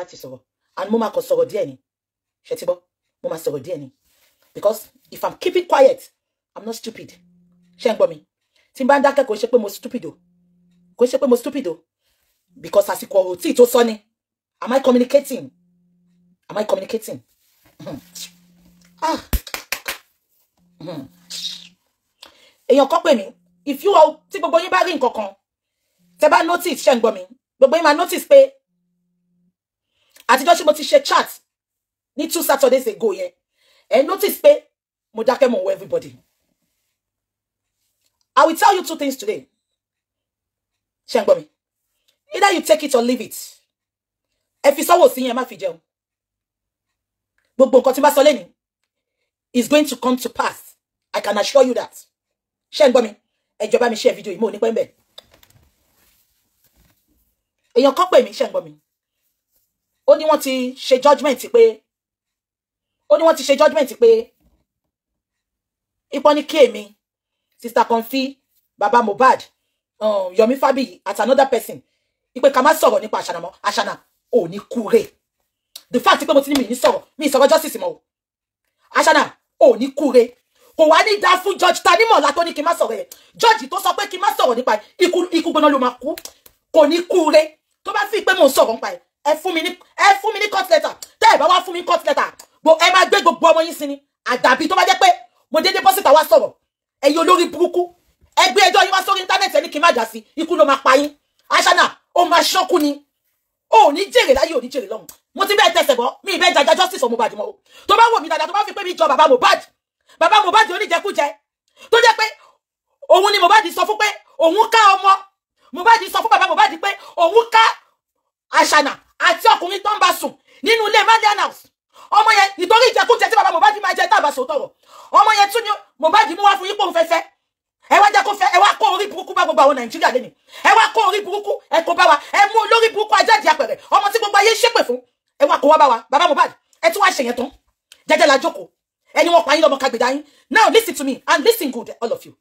láti sọ̀rọ̀ and mo máa kọ sọ̀rọ̀ díẹ̀ ni ṣé ti gbọ́ mo máa sọ̀rọ̀ díẹ̀ ni because if I'm keeping quiet I'm not stupid ṣé ń gbọ́ mi tí n bá ń dákẹ́ kò ṣe pé mo stupid o kò ṣe pé mo stupid o because àsìkò ọ̀rọ̀ tí tó sọ ni am I communicating èèyàn kan pè mí if you all tí gbogbo yín bá rí nǹkan kan tẹ́ bá notice ṣé ń gbọ́ mi gbogbo yín máa notice pé àtijọ́ tí mo ti ṣe chat ní 2 Saturdays ago yẹn ẹ notice pé mo dákẹ́ mo wo everybody. I will tell you 2 things today. Ṣé ń gbọ́ mi? Either you take it or leave it. Ẹ fi sọ́wọ́ sí yẹn má fi jẹun. Gbogbo nǹkan tí bá sọ lẹ́ni is going to come to pass. I can assure you that. Ṣé ń gbọ́ mi? Ẹ jọ̀ọ́ bá mi share video yìí mo ní pẹ́ ńbẹ̀. Èèyàn kan pè mí ṣé ń gbọ́ mi. Ó ní wọ́n ti ṣe judgment pé ipò ní kí èmi Sister Comfy, Baba Mohbad, Yomi Fabiyi, at another person. Ipe ká má sọ̀rọ̀ nípa Ashana mọ́. Ashana ò ní kúre. The fact pé mo ti ní mi sọ̀rọ̀ justice mọ́. Ashana ò ní kúre. Kò wá ní dá fún Judge Tanimola tó ní kí má sọ̀rọ̀ ẹ̀. Judge tó sọ pé kí má sọ̀rọ̀ nípa ikú gbóná ló máa kú. Kò ní kúre. Tó bá fi pé mo sọ̀rọ̀ nípa ẹ̀. Ẹ fún mi ní court letter. Tẹ́ ẹ bá wá fún mi court letter. Ẹ máa gbé gbogbo ọmọ yín sí ni. Àdàbí tó bá jẹ́ pé mo dédé bọ́ síta wá sọ̀rọ̀. Ẹ̀yin olórí burúkú ẹgbẹ́ ẹjọ́ yín wá sórí íńtánẹ́ẹ̀tì ẹni kí n má dá sí ikú ló máa pa yín Ashana ó máa ṣọ́kú ni ó ní jèrè láyé ò ní jèrè lọ́hùn mo ti bẹ́ẹ̀ tẹsẹ̀ bọ́ mi ìbẹ́ jaja justice for Mohbad mọ́ o tó bá wò mí dáadáa tó bá fi pé mi jọ bàbá Mohbad oníjẹkújẹ tó jẹ́ pé òun ni Mohbad sọ fún pé òun ká ọmọ Mohbad sọ fún bàbá Mohbad pé òun ká Ashana àti ọkùnrin tó ń bá sùn nínú ilé Madian house ọmọ yẹn nítorí ìjẹkújẹ tí bàbá Mohbad máa jẹ tá a bá sọ tọrọ ọmọ yẹn tún ni Mohbad mú wá fún yín pò ń fẹ́fẹ́ ẹ wá jẹ́ kó fẹ́ ẹ wá kó orí burúkú bá gbogbo àwọn Nàìjíríà lẹ́ni ẹ wá kó orí burúkú ẹ kó bá wa ẹ mú olórí burúkú ajáde apẹ̀rẹ̀ ọmọ tí gbogbo ayé ṣépè fún ẹ wá kó wá bá wa bàbá Mohbad ẹ tún wá ṣe yẹn tán jẹ́jẹ́ la jókòó ẹni wọn pa yín lọ́mọ kagbèdá yín now listen to me and listen good all of you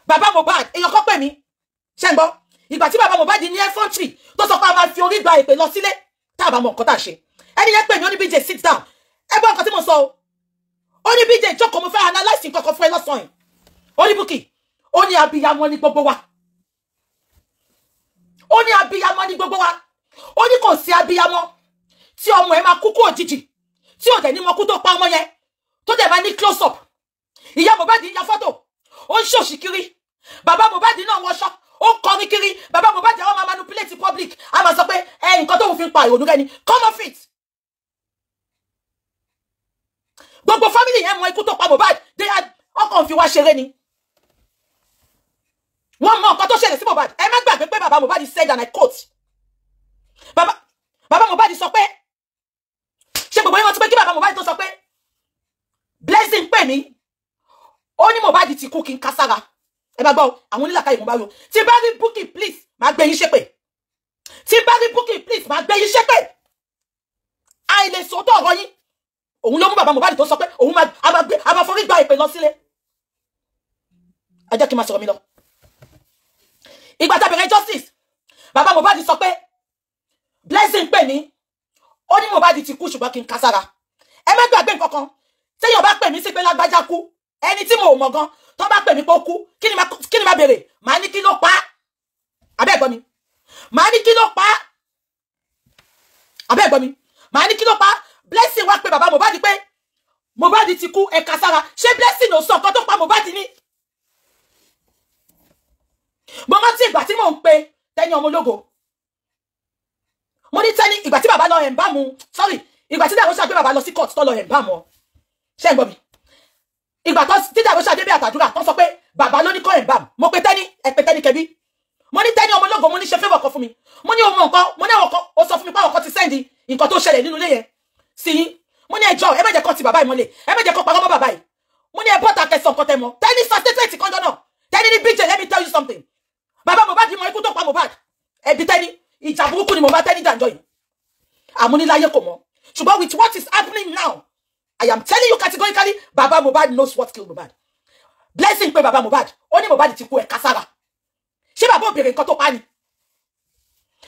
bàbá Mohbad èèyàn kan pè mí ṣé ń gbọ́ ìgbà tí bàbá Mohbad ní infantry tó sọ pé a máa fi orí gba ìpè lọ sílé tá a bá mọ nǹkan tá a ṣe ẹni yẹn pè mí ó ní BJ sit down ẹ gbọ́ nǹkan tí mo sọ o ó ní BJ jókòó mo fẹ́ analyse nǹkan kan fún ẹ lọ́sàn-án ó ní Bukky ó ní abiyamọ ní gbogbo wa ó ní abiyamọ ní gbogbo wa ó ní kò sí abiyamọ tí ọmọ ẹ máa kú kú òjijì tí ò dẹ̀ ní mọ kú tó pa ọmọ yẹn tó dẹ̀ máa ní close up ìyá Mohbad ya fọ́tò ó ń ṣòṣì kiri bàbá Mohbad náà wọṣọ ó ń kọrin kiri bàbá Mohbad àwọn máa manipulate public a máa sọ pé nǹkan tó ń fi pa ìrònú rẹ ni come off it gbogbo family yẹn mọ ikú tó pa Mohbad ọkàn fi wá ṣeré ni wọ́n mọ nǹkan tó ṣẹlẹ̀ sí Mohbad ẹ má gbàgbé pé bàbá Mohbad said and I quote bàbá Mohbad sọ pé ṣé gbogbo yín wọ́n ti pé kí bàbá Mohbad tó sọ pé Blessing pè mí ó ní Mohbad ti kú kí n kására ẹ bá gbọ́ àwọn onílàkàyè mo bá yọ tí bá rí Bukky please máa gbé yín ṣépè tí bá rí Bukky please máa gbé yín ṣépè àìlè sòótọ́ ọ̀rọ̀ yín òun ló mú bàbá Mohbad tó sọ pé òun máa forí gba ìpè lọ sílé ẹ jẹ́ kí n máa sọ̀rọ̀ mi lọ ìgbà tá bẹ̀rẹ̀ justice bàbá Mohbad sọ pé Blessing pè mí ó ní Mohbad ti kú ṣùgbọ́n kí n kására ẹ má gbàgbé nǹkan kan téèyàn bá pè mí sí pé lágbájá kú ẹni tí mo mọ̀ gan tó bá pè mí pé ó kú kí ni máa béèrè màá ní kí ló pa abẹ́ ẹ̀gbọ́n mi màá ní kí ló pa abẹ́ ẹ̀gbọ́n mi màá ní kí ló pa Blessing wá pé bàbá Mohbad pé Mohbad ti kú ẹ kására ṣé Blessing ò sọ nǹkan tó pa Mohbad ní mo rántí ìgbà tí mò ń pe Tẹ́ni ọmọ ológo mo ní Tẹ́ni ìgbà tí bàbá lọ ẹ̀ ń bá mu sorry ìgbà tí Dàrúṣà gbé bàbá lọ sí court tó lọ ẹ̀ ń bá mu ṣé ń gbọ́ mi ìgbà tó tí Dàrúṣà débé àtàdúrà tó sọ pé bàbá ló ní kọ́ ẹ̀ ń bá mu mo pe Tẹ́ni ẹ pe Tẹ́ni kẹbí mo ní Tẹ́ni ọmọ ológo mo ní ṣe favour kan fún mi mo ní ohun nǹkan mo ní àwọn kan ó sọ fún mi pé àwọn kan ti sẹ́ndì nǹkan tó ṣẹlẹ̀ nínú ilé yẹn sí yín mo ní ẹjọ́ ẹ má jẹ́ kó ti bàbá yìí mọ́lẹ̀ ẹ má jẹ́ kó parọ́ mọ́ bàbá yìí mo ní ẹ bọ́ta kẹsàn nǹkan tẹ mọ́ Tẹ́ni sọ statement kan jọ náà Tẹ́ni ní BJ let me tell you something bàbá Mohbad mọ ikú tó pa Mohbad ẹbí Tẹ́ni ìjà burúkú ni mo bá Tẹ́ni jàǹjọ yìí àmúniláyé kò mọ̀ ṣùgbọ́n with what is happening now I am telling you categorically bàbá Mohbad knows what killed Mohbad Blessing pé bàbá Mohbad ó ní Mohbad ti kú ẹ̀ kására ṣé bàbá òbèrè nǹkan tó pa ni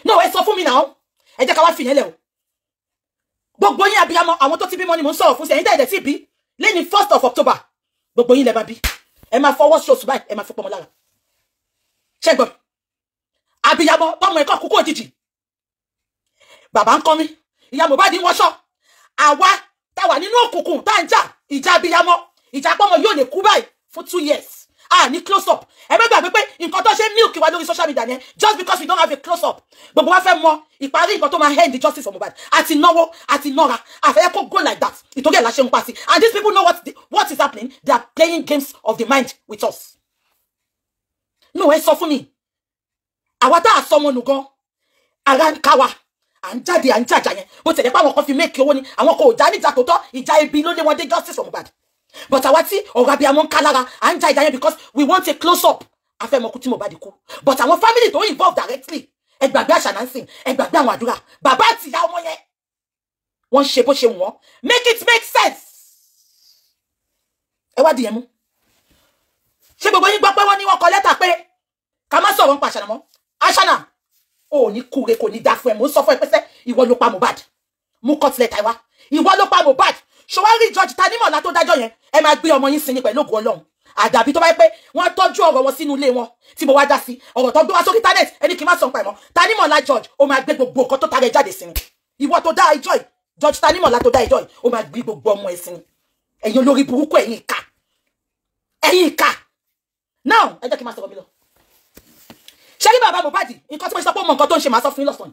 no ẹ sọ fún mi náà ẹ jẹ́ ká wá fìyẹn lẹ̀ o gbogbo yín abiyamọ àwọn tó ti bímọ ni mo ń sọ̀rọ̀ fún sí ẹ̀yin tẹ́ẹ̀dẹ̀ tí bí lẹ́ni 1st of October gbogbo yín lẹ bá bí ẹ máa fọwọ́ sí oṣù báyìí ẹ máa fi pọmọ lára ṣẹ́gbọ́n abiyamọ tọmọ ẹ̀kọ́ kúkú òjijì bàbá ń kọ́ mi ìyá Mohbad ń wọṣọ àwa táwà nínú òkùnkùn tá ń jà ìjà abiyamọ ìjà pọ́mọ yóò lè kú báyìí fún 2 years ní close up ẹ má gbàgbé pé nǹkan tó ṣe milk wa lórí social media yẹn just because we don't have a close up gbogbo wa fẹ́ mọ ìparí nǹkan tó máa end the justice for Mohbad àti náwó àti nọ́ra àfẹ́yẹ́ kó go like that ìtòrí ẹ̀ la ṣe ń pa sí and these people know what is happening. They are playing games of the mind with us. No ẹ sọ fún mi àwa tá a sọ wọn nù gan ara ń ká wa à ń jáde à ń jàjà yẹn bó tẹ̀lé pé àwọn kan fi make owó ni àwọn kan ò já níjà tó tọ́ ìjà ibi ló lé wọn dé justice for Mohbad but àwa tí ọ̀rọ̀ abiyamọ ń ká lára à ń já ìjà yẹn because we want a close up afẹ́mọ̀kú tí Mohbad kú but àwọn family tó involve directly ẹ gbàgbé àṣànánsìn ẹ gbàgbé àwọn àdúrà bàbá àti ìyá ọmọ yẹn wọ́n ṣe bó ṣe wọ́n make it make sense ẹ wá dìyẹn mú ṣé gbogbo yín gbọ́ pé wọ́n ní wọ́n kọ lẹ́tà pé ká má sọ̀rọ̀ ń pa àṣànà mọ́ àṣànà ò ní kúre kò ní dá fún ẹ mo ń sọ fún ẹ pẹ́sẹ́ ìwọ ló pa Mohbad mú kọ́tìlẹ̀tà wá ìwọ ló pa Mohbad ṣọwárí George Tanimola tó dájọ́ yẹn ẹ máa gbé ọmọ yín sinmi pẹ̀lú ògùn Ọlọ́run àdàbí tó bá yẹ pé wọ́n tọ́jú ọ̀rọ̀ wọn sínú ilé wọn tí mo wá dá sí ọ̀rọ̀ tó gbé wá sórí internet ẹni kí n má sọ pa ẹ̀mọ́ Tanimola George ó máa gbé gbogbo nǹkan tó tara ẹ jáde sí ni ìwọ tó dá ẹjọ́ yìí George Tanimola tó dá ẹjọ́ yìí ó máa gbé gbogbo ọmọ ẹ sí ni ẹ̀yin olórí burúkú ẹ̀yin ìka now ẹ jẹ́ kí n má sọ̀rọ̀ mi lọ ṣé rí bàbá Mohbad nǹkan tí mo sọ pé ó mọ nǹkan tó ń ṣe máa sọ fún yín lọ́sàn-án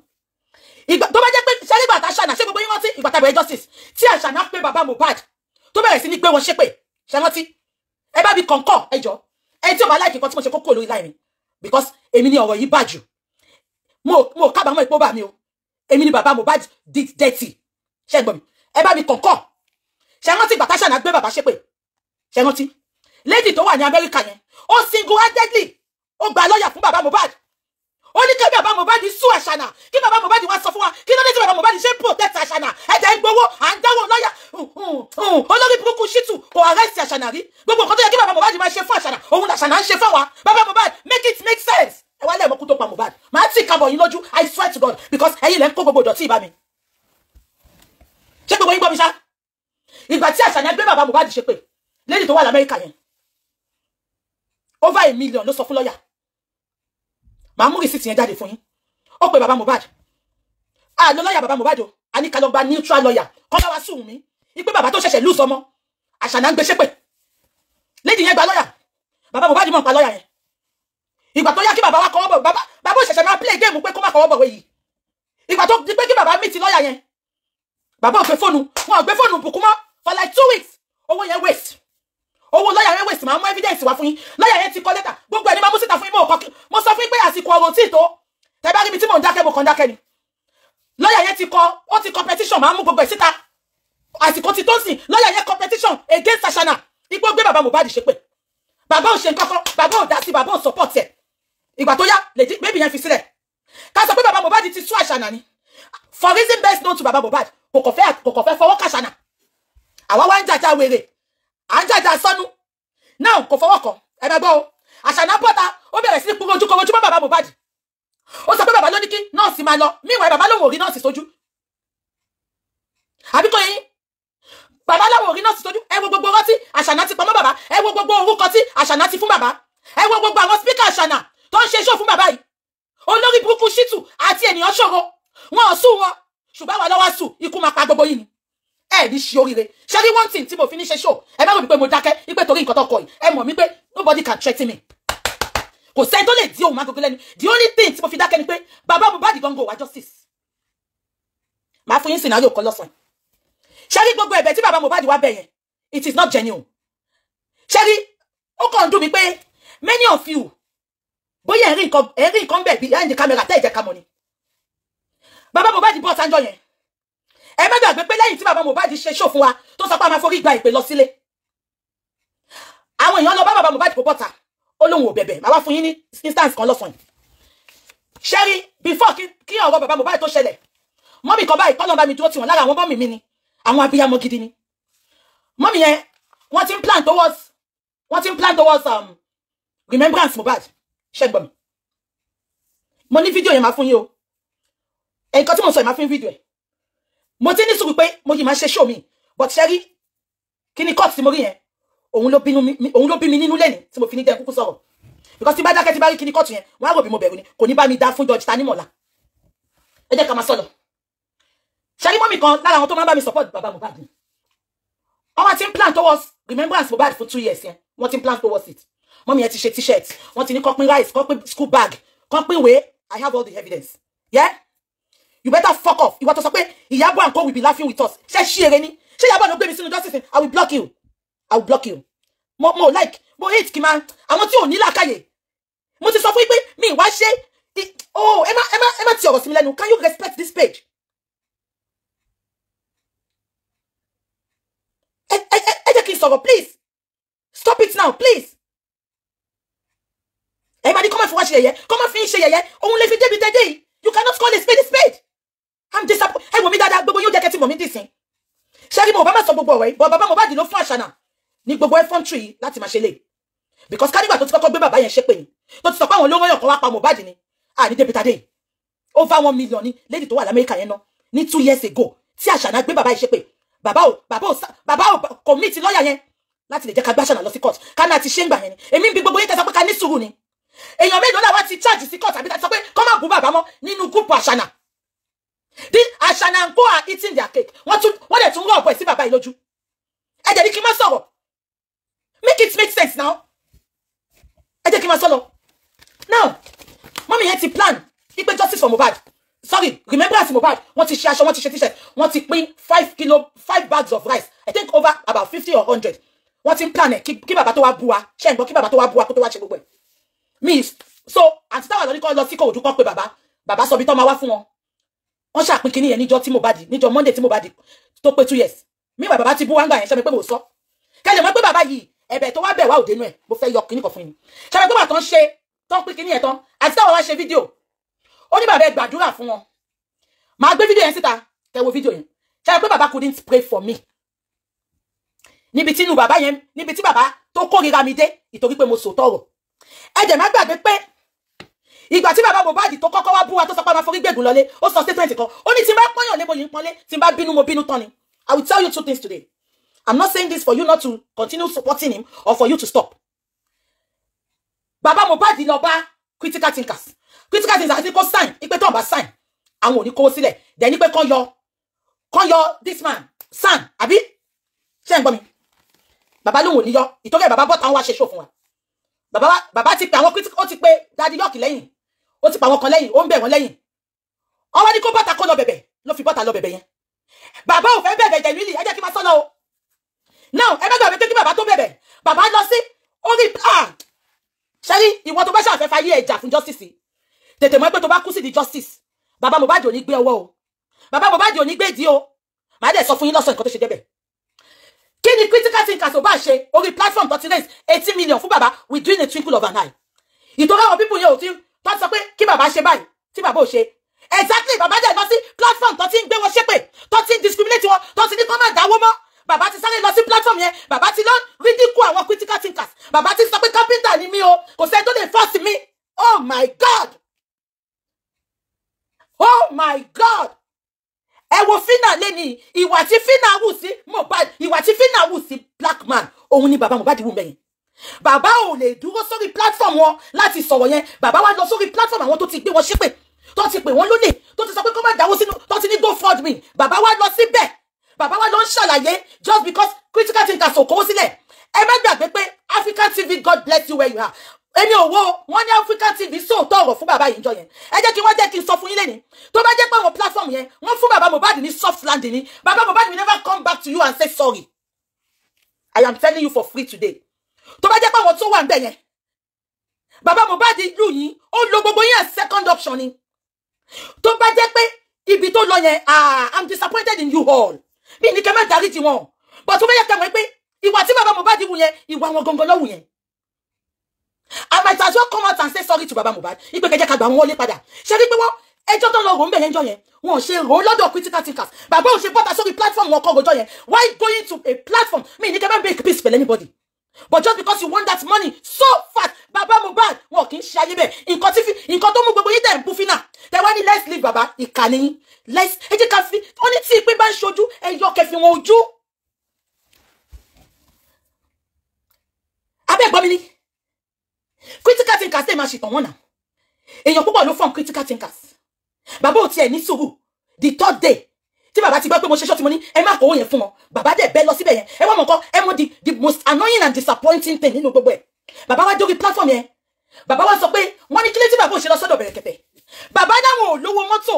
ìgbà tó bá jẹ́ pé ṣé rí bàtà ṣànà ṣé gbogbo yín rántí ìgbà tàbí justice tí àṣànà pé bàbá Mohbad tó bẹ̀rẹ̀ sí ní gbé wọn ṣépè ṣé rántí ẹ bá mi kọ̀ǹkọ̀ ẹjọ́ ẹ tí ò bá láìkì kan tí mo ṣe kókó lórí láì mi because èmi ni ọ̀rọ̀ yìí bàjù mo kábàámọ̀ ìpó bà mí o èmi ni bàbá Mohbad did dirty ṣé gbọ́ mi ẹ bá mi kọ̀ǹkọ̀ ṣé rántí ìgbà táṣànà gbé bàbá ṣépè ṣé rántí lady tó wà ní Amẹ́ríkà yẹn ó single handedly ó gba lọ́yà fún bàbá Mohbad ó ní kí bàbá Mohbad sú àṣànà kí bàbá Mohbad wá sọ fún wa kí ló dé tí bàbá Mohbad ṣe protect àṣànà ẹ̀jẹ̀ ń gbowó à ń dáwọ́ lọ́yà olórí burúkú ṣítù kò arrest àṣànà rí gbogbo nǹkan tó yẹ kí bàbá Mohbad máa ṣe fún àṣànà òun làṣànà ń ṣe fún wa bàbá Mohbad make it make sense ẹ wá lẹ́ẹ̀mọ́kú tó pa Mohbad máa tì kábọ̀ yín lójú I swear to God because ẹ̀yin lẹ́ ń kó gbogbo ìdọ̀tí ìbá mi ṣé gbogbo yín gbọ́ mi ṣá ìgbà tí àṣànà gbé bàbá Mohbad ṣe pé lady tó wà l'Amẹ́ríkà yẹn over $1 million ló sọ fún lọ́yà màá mú rìsíìtì yẹn jáde fún yín ó pe bàbá Mohbad lọ lọ́yà bàbá Mohbad o a ní ká lọ gba neutral lọ́yà kọ́ bá wa sùn mí ipe bàbá tó ṣẹ̀ṣẹ̀ lùsọ ọmọ àṣànà ń gbé ṣépè lady yẹn gba lọ́yà bàbá Mohbad mọ̀ pa lọ́yà yẹn ìgbà tó yá kí bàbá wa kọ́wọ́ bọ̀ bàbá ò ṣẹ̀ṣẹ̀ máa play game pé kó má kọ́wọ́ bọ̀ wéyìí ìgbà tó di pé kí bàbá meet lọ́yà yẹn bàbá ò gbé fóònù wọn ò gbé fóònù bùkún mọ́ for like 2 weeks owó yẹn waste owó lọ́yà yẹn waste máa mú evidence wá fún yín lọ́yà yẹn ti kọ lẹ́tà gbogbo ẹni máa mú síta fún yín mo sọ fún yín pé àsìkò ọ̀rọ̀ tí tó tẹ bá rí mi tí mò ń dákẹ́ mo kàn dákẹ́ ni lọ́yà yẹn ti kọ petition máa mú gbogbo ẹ̀ síta àsìkò tí tó sìn lọ́yà yẹn kọ petition against àṣànà ipò gbé bàbá Mohbad ṣépè bàbá ò ṣe nǹkan bàbá ò dá sí bàbá ò support ẹ̀ ìgbà tó yá lèdí bébì yẹn fi sílẹ̀ ká sọ pé bàbá Mohbad ti sú àṣànà ni for reason best known to bàbá Mohbad kò kọ̀ fẹ́ fọwọ́ kàṣànà àwa wá ń jàjà wèrè à ń jàjà sọnù náà kò fọwọ́ kàn ẹ bẹ gbọ́ o àṣànà bọ́ta ó bẹ̀rẹ̀ sí ní kúrò ojú mọ́ bàbá Mohbad ó sọ pé bàbá ló ní kí nọ́ọ̀sì máa lọ míwàá bàbá lòun ò rí nọ́ọ̀sì sójú àbí kò yẹn bàbá lòun ò rí nọ́ọ̀sì sójú ẹ wo gbogbo ọtí àṣànà ti pamọ́ bàbá ẹ wo gbogbo orúkọ tí àṣànà ti fún bàbá ẹ wo gbogbo àwọn spíkà àṣànà tó ń ṣe ṣó fún bàbá yìí olórí burúkú ṣítù àti ènìyàn ṣòro wọn ò sùn wọn ṣùgbọ́n wà lọ́wọ́ sùn ikú máa pa gbogbo yìí ni ẹ ní ṣe oríire ṣe rí one thing tí mo fi ní ṣe show ẹ má rò pé mo dákẹ́ ipe torí nǹkan tó kọ yìí ẹ mọ̀ mí pé nobody can threaten me kò sẹ́ni tó lè di ohun máa gbogbo lẹ́nu the only thing tí mo fi dákẹ́ ni pé bàbá Mohbad gangan wà justice máa fún yín scenario kan lọ́sàn ṣe rí gbogbo ẹ̀bẹ̀ tí bàbá Mohbad wá bẹ̀ yẹn it is not genuine ṣe rí ó kàn ń dùn mí pé many of you bóyá ẹ̀rí nǹkan bẹ̀ behind the camera tẹ́ ìjẹ́ ká mọ̀ ni bàbá Mohbad bọ́ sanjọ́ yẹn ẹ má gbàgbé pé lẹ́yìn tí bàbá Mohbad ṣe show fún wa tó sọ pé a máa forí gba ìpè lọ sílé àwọn èèyàn lọ bá bàbá Mohbad kó bọ́ta ó lóun ò bẹ̀bẹ̀ máa wá fún yín ní instance kan lọ́sàn ṣẹ́rí before kí ọ̀rọ̀ bàbá Mohbad tó ṣẹlẹ̀ mọ́mì kan báyìí kọ́lọ́ bá mi dúró tì wọ́n lára àwọn mọ́mì mi ni àwọn abiyamọ gidi ni mọ́mì yẹn wọ́n ti ń plan towards remembrance Mohbad ṣẹ́gbọ́n mi mo ní fídíò yẹn máa fún yín o nǹkan tí mo sọ yẹn máa fún fídíò ẹ̀ mo ti ní sùúrù pé mo yìí máa ṣe show mi but ṣẹ́rí kí ni court tí mo rí yẹn òun ló bí mi nínú lẹ́ni tí mo fi ní jẹ́ kúkú sọ̀rọ̀ because tí bá dákẹ́ tí bá rí kí ni court yẹn wọ́n á rò bí mo bẹ̀rù ni kò ní bá mi dá fún George Tanimola ẹ jẹ́ ká máa sọ̀rọ̀ ṣẹ́rí mọ́mì kan lára àwọn tó máa ń bá mi support bàbá Mohbad ni wọ́n ti ń plan towards remembrance Mohbad for 2 years yẹn wọ́n ti ń plan towards it mọ́mì yẹn ti ṣe t-shirt wọ́n ti ní kó pín rice kó pín school bag kó pín ìwé I have all the evidence yeah you better fuck off ìwọ tó sọ pé Ìyábọ̀ and co will be laughing with us ṣé ṣí eré ni ṣé Ìyábọ̀ ló gbé mi sínú justice I will block you mo like mo hate kí máa àwọn tí ò ní làákàyè mo ti sọ fún yín pé mi wá ṣe oh ẹ má ti ọ̀rọ̀ sí mi lẹ́nu can you respect this page ẹ jẹ́ kí n sọ̀rọ̀ please stop it now please ẹ máa ní kọ́ máa fi wá ṣe yẹ̀yẹ́ kọ́ máa fi ń ṣe yẹ̀yẹ́ òun lè fi débi dédé yìí you cannot call a spade I'm disappointed ẹ wò mí dáadáa gbogbo yóò jẹ́ kẹ́tì mọ̀ mí dìsín ṣé rí mo bá má sọ gbogbo ọ̀rọ̀ yìí bọ́ bàbá Mohbad ló fún Àṣànà ní gbogbo ẹfọ́ntì yìí láti máa ṣe lè because kánìgbà tó ti kọ́kọ́ gbé bàbá yẹn ṣépè ní tó ti sọ pé àwọn olówó yàn kan wá pa Mohbad ni ní débi tadé over 1 million ní lady tó wà l'Amẹ́ríkà yẹn náà ní 2 years ago tí Àṣànà gbé bàbá yẹn ṣépè bàbá ò commit lọ́ọ̀yà yẹn láti lè jẹ́ ká gbé Àṣànà lọ sí court kánà ti ṣe ń gbà yẹn ni èmi ń bi gbogbo yín tẹ́ sọ pé ká ní sùúrù ni èèyàn mélòó làwọn ti charge sí court àbí sọ pé kọ́ máa bú bàbá mọ́ nínú gúùpù Àṣànà the Àṣànà and co are eating their cake wọ́n dẹ̀ tún rọ̀ ọ̀pọ̀ ẹ̀ sí bàbá yìí lójú ẹ jẹ́ ní kí n má sọ̀rọ̀ make it make sense now ẹ jẹ́ kí n má sọ̀rọ̀ now mọ́mí yẹn ti plan ipe justice for Mohbad sorry remembrance Mohbad wọ́n ti ṣe aṣọ wọ́n ti ṣe t-shirt wọ́n ti pín 5 bags of rice I think over about 50 or 100 wọ́n ti ń plan ẹ̀ kí bàbá tó wá bú wa ṣe ń gbọ́ kí bàbá tó wá bú wa kó tó wá ṣe gbogbo ẹ̀ miss so àti táwọn lọ ní kọ́ lọ sí Ìkòròdú kọ́ pé bàbá sọ bí tọ́ máa wá fún wọn wọ́n ṣàpín kinní yẹn níjọ́ Monday tí Mohbad tó pé 2 years mi wà bàbá ti bú wa ń gbà yẹn ṣe mi pé mo sọ kẹ́lẹ̀ mọ́ pé bàbá yìí ẹ̀bẹ̀ tó wá bẹ̀ wá òde nú ẹ̀ mo fẹ́ yọ kinní kan fún yín ṣe mi pé wà tán ṣe tán pín kinní yẹn tán àti táwọn wá ṣe fídíò ó ní bàbá ẹ gbàdúrà fún wọn màá gbé fídíò yẹn síta kẹ́ wo fídíò yẹn ṣe mi pé bàbá couldn't pray for me níbi tí bàbá tó kórìíra mi dé ìtorí pé mo sòótọ́ ọ̀rọ̀ ẹ dẹ̀ má gbàgbé pé ìgbà tí bàbá Mohbad tó kọ́kọ́ wá bú wa tó sọ pé máa forí gbẹ̀gùn lọlé ó sọ statement kan ó ní tí n bá pọ́nyàn lébo yìí ń pọ́nlé tí n bá bínú mo bínú tán ni I will tell you 2 things today I'm not saying this for you not to continue supporting him or for you to stop bàbá Mohbad lọ bá critical thinkers àti kó sign ipe tó ń bá sign àwọn ò ní kówó sílẹ̀ dẹ̀ ní pé kán yọ this man san àbí ṣé ń gbọ́ mi bàbá lóhùn ò ní yọ ìtọ́jú ẹ̀ bàbá bọ́ta wọn wá ṣe show fún wa bàbá ti pe àwọn critical ó ti pe Daddy York lẹ́yìn ó ti pa àwọn kan lẹ́yìn ó ń bẹ̀ wọ́n lẹ́yìn ọwọ́ ní kó bọ́ta kó lọ bẹ̀bẹ̀ ló fi bọ́ta lọ bẹ̀bẹ̀ yẹn bàbá ò fẹ́ bẹ̀bẹ̀ jẹ̀ nílì ẹ jẹ́ kí n máa sọ́nà o now ẹ mẹ́gbàá wípé kí bàbá tó bẹ̀bẹ̀ bàbá lọ sí orí ṣẹ́rí ìwọ tó bá ṣàfẹ́ fayé ẹ̀jà fún justice tètè mọ́ pé tó bá kú sí di justice bàbá Mohbad ò ní gbé ọwọ́ o bàbá Mohbad ò ní gbé ìdí o màá dẹ̀ sọ fún yín lọ́sàn nǹkan tó ṣe débẹ̀ kí ni critical thinkers ò bá ṣe orí platform tó ti raise 80 million fún bàbá within a twinkle of an eye ìtòrí àwọn people yẹn ò tí tó sọ pé kí bàbá ṣe báyìí tí bàbá ò ṣe exactly bàbá dẹ̀ lọ sí platform tó ti ń gbé wọn ṣépè tó ti ń discriminate wọn tó ti ní kó má dáwó mọ́ bàbá ti sáré lọ sí platform yẹn bàbá ti lọ ridicule àwọn critical thinkers bàbá ti sọ pé carpenter ni mí o kò sẹ́ni tó lè force mi oh my god ẹ wo Fina lẹ́ni ìwà tí Fina wù sí Mohbad ìwà tí Fina wù sí black man òun ni bàbá Mohbad wù mẹ́yìn bàbá ò lè dúró sórí platform wọn láti sọ̀rọ̀ yẹn bàbá wá lọ sórí platform àwọn tó ti gbé wọn ṣépè tó ti pè wọ́n lólè tó ti sọ pé kó má dáwó sínú tó ti ní go fraud me bàbá wá lọ síbẹ̀ bàbá wá lọ ń ṣàlàyé just because critical thinkers ò kówó sílẹ̀ ẹ má gbàgbé pé African TV God bless you where you are èmi ò wo wọ́n ní African TV sóòótọ́ ọ̀rọ̀ fún bàbá yìí jọ yẹn ẹ jẹ́ kí n sọ fún yín lẹ́ni tó bá jẹ́ pé àwọn platform yẹn wọ́n fún bàbá Mohbad ní soft landing ni bàbá Mohbad will never come back to you and say sorry I am telling you for free today tó bá jẹ́ pé àwọn tó wà ń bẹ̀ yẹn bàbá Mohbad lù yín ó lo gbogbo yín as second option ni tó bá jẹ́ pé ibi tó lọ yẹn I'm disappointed in you all bí ní kẹ́ má dáríjì wọn but tó bá yẹ kẹ́ mọ̀ pé ìwà tí bàbá Mohbad wù yẹn ìwà wọn gangan lọ́wù yẹn I might as well come out and say sorry to baba Mohbad ipe kẹjẹ ká gbà wọn wọlé padà ṣe rí pé wọn ẹjọ́ tó lọ rò ń bẹ̀ yẹn jọ yẹn wọn ò ṣe rò lọ́dọ̀ critical thinkers bàbá ò ṣe bọ́ta sórí platform wọn kọ́ rojọ́ yẹn why going to a platform mi ní kẹ́ bá make peace pẹ̀lú anybody But just because you want that money so fast, Baba Mohbad, wọn kì í ṣe ayé bẹ́ẹ̀. Nǹkan tó mú gbogbo yín dẹ̀ ń bú fínà. Tẹ wá ní let's leave Baba, ìkànnì yín. Let's, ẹ jẹ́ ká fi, ó ní tí ìpín bá ń ṣojú, ẹ yọ kẹfì wọn ojú. Abẹ́ gbọ́ mi ní. Critical thinkers tẹ́ máa ṣìtàn wọn náà. Èèyàn púpọ̀ ló form critical thinkers. Bàbá ò tiẹ̀ ní sùúrù. The third day, tí bàbá ti gbọ́ pé mo ṣe ṣọ́ọ̀tì mo ní ẹ má kó owó yẹn fún wọn. Bàbá dẹ̀ bẹ́ lọ síbẹ̀ yẹn. Ẹ wá mọ̀ nǹkan, ẹ mọ̀ the most annoying and disappointing thing nínú gbogbo ẹ̀. Bàbá wá dórí platform yẹn. Bàbá wá sọ pé wọ́n ní kílé tí bàbá ò ṣe lọ sọ́dọ̀ Bẹ̀rẹ̀kẹ̀tẹ̀. Bàbá dáwọn ò lówó mọ́tò.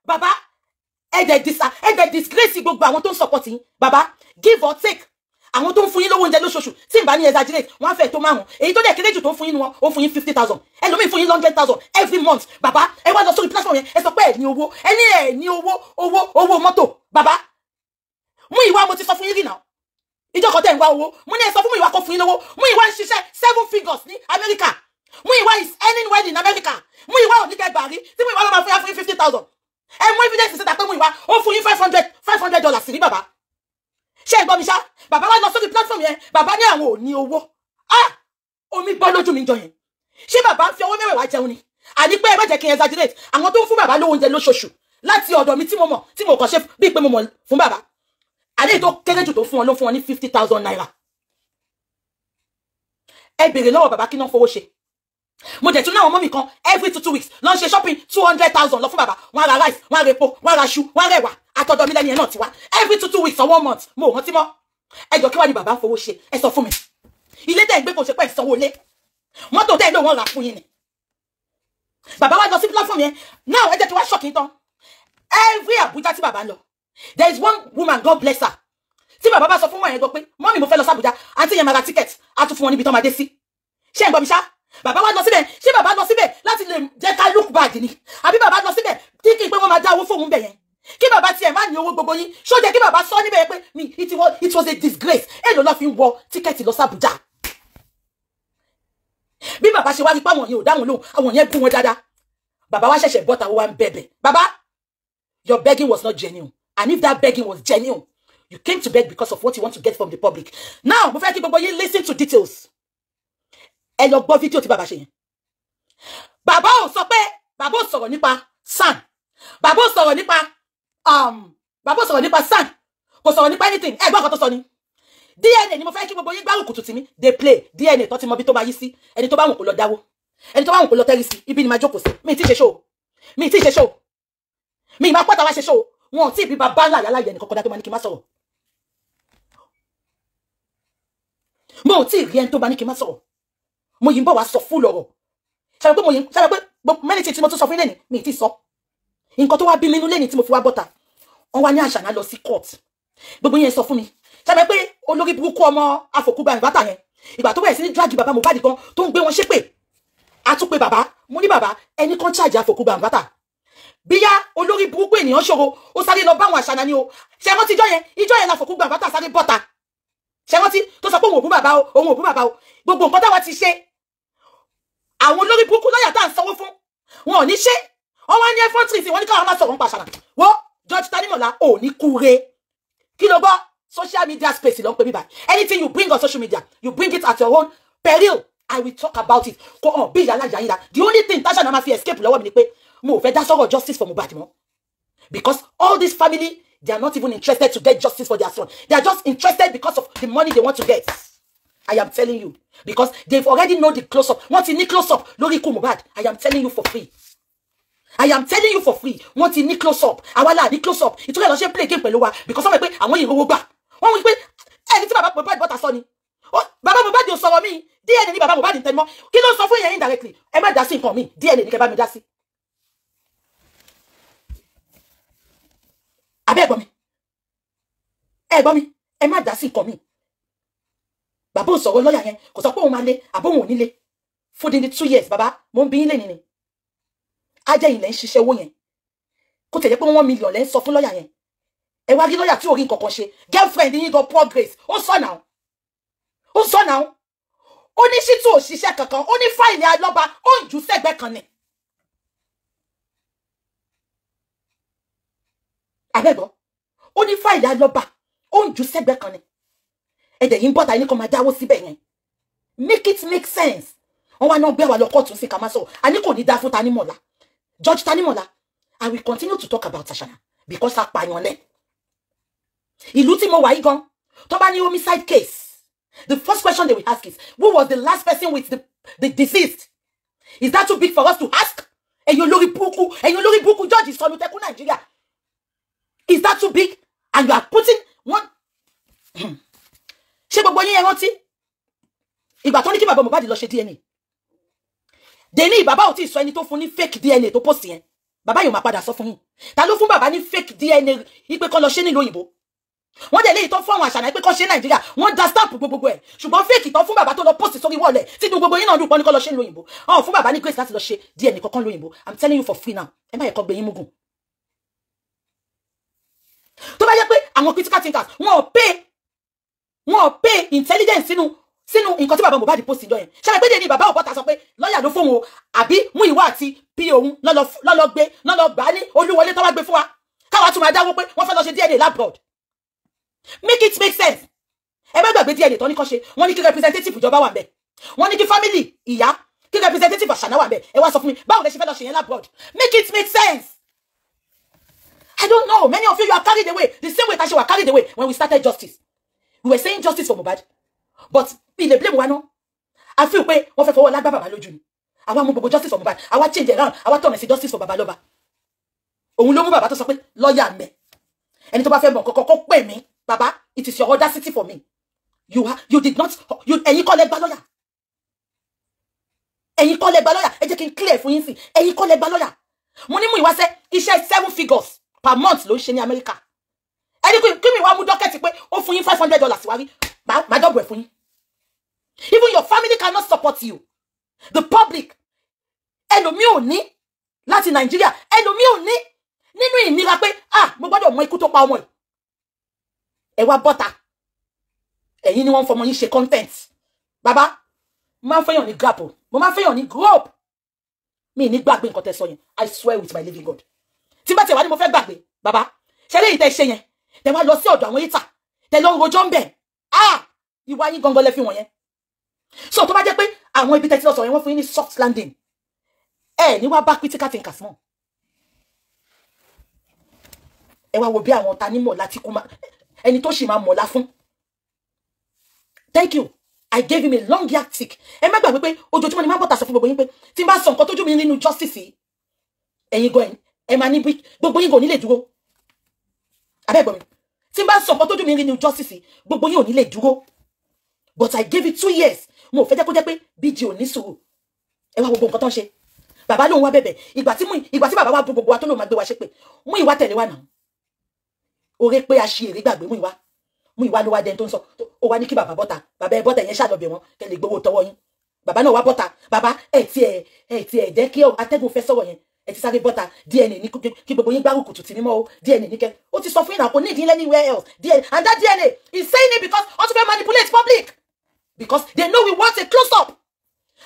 Bàbá ẹ dẹ̀ disgrace gbogbo àwọn tó ń support yín. Bàbá give or take. Àwọn tó ń fún yín lówó oúnjẹ lóṣooṣù tí n bá ní exaggerate wọ́n á fẹ́ tó márùn. Èyí tó dẹ̀ kéré jù tó ń fún yín wọn ó fún yín 50,000. Ẹlòmíì fún yín 100,000 every month. Bàbá ẹ wá lọ sórí platform yẹn ẹ sọ pé ẹ ní owó. Ẹ ní ẹ ní owó mọ́tò. Bàbá Múyìwá mo ti sọ fún yín rí náà. Ìjọ kan tẹ́ ń wá owó. Mo ní ẹ sọ fún Múyìwá kó fún yín lówó. Múyìwá ń ṣiṣẹ́ 7 figures ní America. Múyìwá is earning well in America. Múyìwá ò ní kẹ́ gbà rí. Tí Múyìwá ló máa fún yín 50,000. Ẹ mú evidence síta pé Múyìwá ó fún yín $500 sí rí bàbá. Ṣé ẹ gbọ́ mi ṣá? Bàbá wá lọ sórí platform yẹn. Bàbá ní àwọn ò ní owó. Omi bọ́ lójú mi jọ yẹn. Ṣé bàbá ń fi owó mẹ́wàá jẹun ni? Àní pé ẹ má jẹ́ kí n exaggerate. Àwọn tó ń fún bàbá lówó oúnjẹ lóṣooṣù láti ọ̀dọ̀ mi tí mo mọ̀ tí mo kàn ṣe bíi pé mo mọ̀ fún bàbá. Àlẹ́ tó kéré jù tó fún wọn ló fún wọn ní 50,000 naira. Ẹ bèrè lọ́wọ́ bàbá kí náà fowó ṣe. Mo dẹ̀ tún náà ọmọ mi kan every 2 weeks lọ ṣe shopping 200,000 lọ fún bàbá. Wọ́n ra rice, wọ́n ra epo, wọ́n ra ṣu, wọ́n ra ẹ̀wà. Àtọ̀dọ̀ mi lẹ́ni ẹ̀ náà ti wá. Every 2 weeks or 1 month mo rántí mọ́. Ẹ jọ kí wá ní bàbá fowó ṣe. Ẹ sọ fún mi. Ilé tẹ́ ń gbé kò ṣe pé ìsanwó lé. Mọ́tò tẹ́ ń lò wọ́n rà fún yín ni. Bàbá wá lọ sí platform yẹn. Now ẹ jẹ́ kí wá ṣọ́ọ̀kì tán. Every Abuja tí bàbá ń lọ. There is one woman, God bless her. Tí bàbá bá sọ fún wọn yẹn gbọ́ pé mọ́mì mo fẹ́ lọ sí Abuja. Àǹtí yẹn máa ra ticket. A tún fún wọn níbi tán máa dé sí. Ṣé ẹ gbọ́ mi ṣá? Bàbá wá lọ síbẹ̀. Ṣé bàbá lọ síbẹ̀ láti lè jẹ́ ká look bad ni? Àbí bàbá lọ síbẹ̀ tí kì í pé wọ́n máa dá owó fóun bẹ̀ yẹn? Kí bàbá tiẹ̀ má ní owó gbogbo yín. Ṣó jẹ́ kí bàbá sọ níbẹ̀ pé it was a disgrace. Èló ló fi ń wọ tíkẹ́ẹ̀tì lọ sí Abuja. Bí bàbá ṣe wá rí pé àwọn yẹn ò dáhùn lóhùn, àwọn yẹn bú wọn dáadáa. Bàbá wá ṣẹ̀ṣẹ̀ bọ́ta wá ń bẹ̀bẹ̀. Bàbá, your begging was not genuine. And if that begging was genuine, you came to beg because of what you want to get from the public. Now, mo fẹ́ kí gbogbo yín listen to details. Ẹ lọ gbọ́ fídíò tí bàbá ṣe yẹn. Bàbá ò sọ pé bàbá ò sọ̀rọ̀ nípa SAN. Bàbá ò sọ̀rọ̀ nípa SAN. Kò sọ̀rọ̀ nípa anything. Ẹ gbọ́ nǹkan tó sọ ni. DNA ni mo fẹ́ kí gbogbo yín gbárùkù tù tì mí. They play DNA tó ti mọ bí tó máa yí sí. Ẹni tó bá wùn kó lọ dáwó. Ẹni tó bá wùn kó lọ tẹ́rí sí. Ibi ni máa jókòó sí. Mi ti ṣe show. Mi máa pọ́ta wá ṣe show. Wọn ò tí ì bí bàbá ńlá yálà yẹn nìkan kọ́dá tó máa ní kí n má sọ̀rọ̀. Mo ò tí ì rí ẹni tó bá ní kí n má sọ̀rọ̀. Mo yìí ń bọ̀ wá sọ fún lọ́rọ̀. Ṣàbẹ̀ pé many things tí mo tún sọ fún lẹ́ni mi ti sọ. Nǹkan tó wá bí mi nínú lẹ́ni tí mo fi wá bọ́ta. Wọ́n wá ní Àṣànà lọ sí court. Gbogbo yẹn sọ fún mi. Ṣàbẹ̀ pé olórí burúkú ọmọ afòkúgba ìbátà yẹn. Ìgbà tó bẹ̀rẹ̀ sí ní drag bàbá Mohbad gan tó ń gbé wọn ṣépè. A tún pé bàbá, mo ní bàbá, ẹni kan charge afòkúgba ìbátà. Bíyá olórí burúkú ènìyàn ṣòro, ó sáré lọ bá àwọn Àṣànà ni o. Ṣé wọ́n ti ìjọ yẹn la fòkúgba ìbátà sáré bọ́ta. Ṣé wọ́n ti tó sọ pé òun ò bú bàbá o, òun ò bú bàbá o. Gbogbo nǹkan táwa ti ṣe. Àwọn olórí burúkú lọ́yà tá à ń sanwó fún wọn ò ní ṣe wọ́n wá ní ẹfọ́ntìrì sí wọ́n ní káwọn máa sọ̀rọ̀ ń pa Àṣànà wọ́n George Tanimola ò ní kúre kí ló gbọ́ social media space ló ń pè mí báyìí anything you bring on social media you bring it at your own peril I will talk about it kò hàn bí ìyá alájà yín la the only thing t'Àṣànà máa fi escape lọ́wọ́ mi ni pé mo ò fẹ́ dá sọ́rọ̀ justice for Mohbad mọ́ because all this family they are not even interested to get justice for their son they are just interested because of the money they want to get. I am telling you because they've already know the close up. Want to close up? Lórí ikú Mohbad. I am telling you for free. I am telling you for free. Want to close up? Awala ni close up. Ìtúkẹ́ lọ ṣe play game pẹ̀lú wa because wọ́n mọ̀ pé àwọn ìrówó gbà. Wọ́n mọ̀ pé ẹni tí bàbá Mohbad bọ́ta sọ ni. Bàbá Mohbad ò sọ̀rọ̀ mi. DNA ni bàbá Mohbad ń tẹnu mọ́. Kí ló sọ fún yẹn indirectly? Ẹ má dá sí nǹkan mi. DNA ni kẹ́ bá mi dá sí. Àbẹ́ ẹ̀gbọ́n mi. Ẹ̀gbọ́n mi. Ẹ má dá sí nǹkan mi. Bàbá ò sọ̀rọ̀ lọ́yà yẹn kò sọ pé òun máa lé àbó òun ò ní lé for the 2 years bàbá mo ń bí yín lé nìyẹn ajẹ́ ilẹ̀ ń ṣiṣẹ́ owó yẹn kó tẹ̀lé pé 1 million lẹ́ ń sọ fún lọ́yà yẹn ẹ wá rí lọ́yà tí ò rí nǹkan kan ṣe girlfriend yín gan progress ó sọ náà ó ní ṣítù òṣìṣẹ́ kankan ó ní fáìlì alọ́ba ó ń jù sẹ́gbẹ́ kan ni. Àbẹ́gbọ́ ó ní fáìlì alọ́ba ó ń jù sẹ́gbẹ́ kan ni. ẹ̀dẹ̀ yìí ń bọ́ta ẹni kan máa dáwó síbẹ̀ yẹn. Make it make sense. Wọ́n wá náà gbé wa lọ kóòtù sí ká máa sọ àní kò ní dá fún Tanimola. Judge Tanimola, I will continue to talk about Ashana because apààyàn lẹ. Ìlú tí mo wà yìí gan, tó bá ní homicide case, the first question they will ask is, who was the last person with the deceased? Is that too big for us to ask? Ẹ̀yin olórí burúkú judge ìsọnù tẹkún Nàìjíríà. Is that too big? And you are putting one. Ṣé gbogbo yín ẹ rántí? Ìgbà tó ní kí bàbá Mohbad lọ ṣe DNA. Deni bàbá ò tí sọ ẹni tó fún ní fake DNA tó post yẹn. Bàbá yóò máa padà sọ fún yín. Ta ló fún bàbá ní fake DNA ipe kan lọ ṣe nílùú òyìnbó? Wọ́n dẹ̀ léyìí tó fún àwọn Àṣànà ipe kan ṣe Nàìjíríà. Wọ́n da stamp gbogbo ẹ̀. Ṣùgbọ́n fake tó fún bàbá tó lọ post sórí wall ẹ̀. Tí gbogbo yín náà dùn pọ́n ní kan lọ ṣe nílùú òyìnbó. Fún bàbá ní grace láti lọ ṣe DNA kankan lóyìnbó. I'm telling you for free now. Ẹ má yẹ kó gbé yín mugun. Tó bá yẹ pé àwọn critical thinkers wọ́n pay intelligence sínú nǹkan tí bàbá Mohbad post ìjọ yẹn. Ṣé pé Deni bàbá ọ̀pọ̀ta sọ pé lọ́yà ló fóun o àbí Múyìwá àti P òun lọ́lọ́ gbà ní Olúwọlé tó wá gbé fún wa. Káwa tún máa dáwó pé wọ́n fẹ́ lọ ṣe DNA labroad. Make it make sense. Ẹ bá gbàgbé DNA tó ní kọ́ ṣe, wọ́n ní kí representative ìjọba wà ńbẹ̀. Wọ́n ní kí family ìyá kí representative Àṣànà wà ńbẹ̀. Ẹ wá sọ fún mi, báwo lẹ ṣe fẹ́ lọ ṣe yẹn labroad? Make it make sense. I don't know. Many of you are carried away. The same way that you were carried away when we started justice. We were saying justice for Mohbad. But in the blame one, I feel pé wọ́n fẹ́ fọwọ́ lágbá bàbá lójú ni. Àwa mú gbogbo justice for Mohbad. Àwa change around. Àwa turn sí justice for Baba Loba. Òun ló mú bàbá tó sọ pé lawyer mi. Ẹni tó bá fẹ́ mọ̀ kọ́kọ́ kó pè mí. Baba, it is your audacity for me. You did not ẹ̀yin kọ́ lẹ gba lawyer. Ẹ̀yin kọ́ lẹ gba lawyer. Ẹ jẹ́ kí n clear fún yín sí. Ẹ̀yin kọ́ lẹ gba lawyer. Mo ní Múyìwá ṣe iṣẹ́ 7 figures per month ló ń ṣe ní America. Ẹni kí mi wá mú docket pé ó fún yín $500 wá rí. Má double ẹ̀ fún yín. Even your family cannot support you. The public. Ẹlòmíì ò ní láti Nàìjíríà. Ẹlòmíì ò ní nínú ìnira pé mo gbọ́dọ̀ mọ ikú tó pa ọmọ yìí. Ẹ wá bọ́ta. Ẹ̀yin ni wọ́n fọmọ yín ṣe content. Bàbá, mo máa ń fẹ́yàn ní grapple. Mo máa ń fẹ́yàn ní grope. Mi ní gbàgbé nǹkan tẹ́ sọ yẹn. I swear with my living God. Tí bá tẹ̀ wá ní mo fẹ́ gbàgbé. Bàbá, ṣe léyìí tẹ́ ṣe yẹn. Tẹ́ wá lọ sí ọ̀dọ̀ àwọn ìta. Tẹ́ lọ ń rojọ́ ń bẹ̀. Ìwà yín gangan lẹ fi wọ̀nyẹn. So tó bá jẹ́ pé àwọn ibi tẹ́ ti lọ sọ yẹn wọ́n fún yín ní soft landing. Ní wá bá critical thinkers mọ́. Ẹ wá wo bí àwọn Tanimola tí kú máa ẹni tó sì máa mọ̀lá fún. Thank you. I gave him a long yardstick. Ẹ má gbàgbé pé ojoojúmọ́ ni máa bọ́ta sọ fún gbogbo yín pé tí n bá sọ nǹkan tójú mi nínú justice ẹ̀yin gan ẹ máa ní bí gbogbo yín kò ní lè dúró. Abẹ́gbọ̀n mi. Tí n bá sọ nǹkan tójú mi nínú justice gbogbo yín ò ní lè dúró. But I gave it 2 years. Mo fẹ́ jẹ́ kó jẹ́ pé BG ò ní sùúrù. Ẹ wá gbogbo nǹkan tó ń ṣe. Bàbá lòun wá bẹ̀bẹ̀. Ìgbà tí bàbá wá bú gbogbo wa tó lòun máa gbé wa ṣépè. Múyìwá tẹ̀lé wa náà. Ore pé a ṣe èrè gbàgbé Múyìwá ló wá dẹni tó ń sọ. Ó wá ní kí bàbá bọ́ta. Bàbá ẹ bọ́ta yẹn ṣàlọ́bẹ̀ wọn kẹ́ lè gbowó tọwọ́ yín. Bàbá náà wá bọ́ta. Bàbá ẹ ti jẹ́ kí atẹ́gùn fẹ́ sọ̀rọ̀ yẹn. Ẹ ti sáré bọ́ta. DNA ní kí gbogbo yín gbárùkù tù tì mímọ́ o. DNA ní kẹ́. Ó ti sọ fún yín náà kò ní ìdílé anywhere else. DNA and that DNA is saying it because ó tún fẹ́ manipulate public. Because they know we want a close up.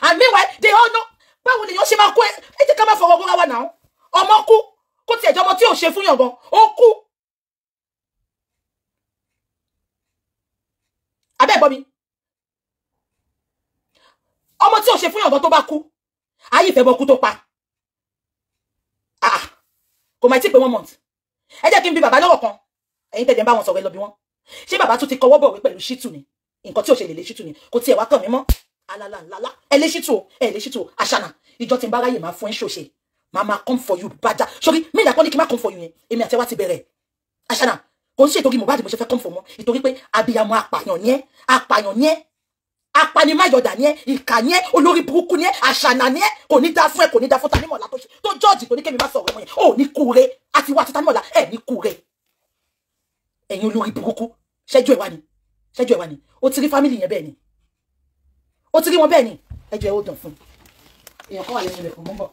And meanwhile, they all know. Báwo ni yóò ṣe máa kú ẹ jẹ́ ká máa fọwọ́ gbọ́ra wa náà. Ọmọ kú. Kó tiẹ̀ jẹ́ ọmọ tí ò ṣe fún yàn gan. Ó kú. Abẹ́gbọ́ mi. Ọmọ tí ò ṣe fún yàn gan tó bá kú. Ayé ìfẹ́ bọ́ kú tó pa. Kò máa tí pé 1 month. Ẹ jẹ́ kí n bi bàbá lọ́wọ́ kan. Ẹ̀yin tẹ̀jẹ̀ ń bá wọn sọ̀rọ̀ ẹ lọ bí wọn. Ṣé bàbá tún ti kọwọ́ bọ̀wé pẹ̀lú Ṣítù ni? Nǹkan tí ò ṣe lè lé Ṣítù ni. Kò tiẹ̀ wá kàn mí mọ́. Alalala. Ẹ lé Ṣítù o. Àṣànà. Ìjọ tí ń bá ráyè máa fún ẹ ṣòṣe. Mama come for you bàjá. Sorry, mi ìdàpọ̀ ní kí n má come for you yẹn. Èmi àti ẹ wá ti bẹ̀rẹ̀. Àṣànà. Kò ń ṣe ìtorí Mohbad mo ṣe fẹ́ come for mọ́. Ìtorí pé abiyamọ apààyàn ni ẹ́. Apààyàn ni ẹ́. Apanimáyọ̀dà ni ẹ́. Ìkà ni ẹ́. Olórí burúkú ni ẹ́. Àṣànà ni ẹ́. Kò ní dá fún ẹ, kò ní dá fún Tanimola tó ṣe. Tó George tó ní kémi má sọ̀rọ̀ ọmọ yẹn. Ó ní kúre. Àti wá ti Tanimola ẹ̀ ní kúre. Ẹ̀yin olórí burúkú. Ṣẹ́jú ẹ̀ wá ni. Ó ti rí family yẹn bẹ́ẹ̀ ni. Ó ti rí wọn bẹ́ẹ̀ ni. Ẹ jẹ́ ó dàn fún. Èèyàn kan wà lẹ́yìn rẹ̀ kò mọ́ bọ̀.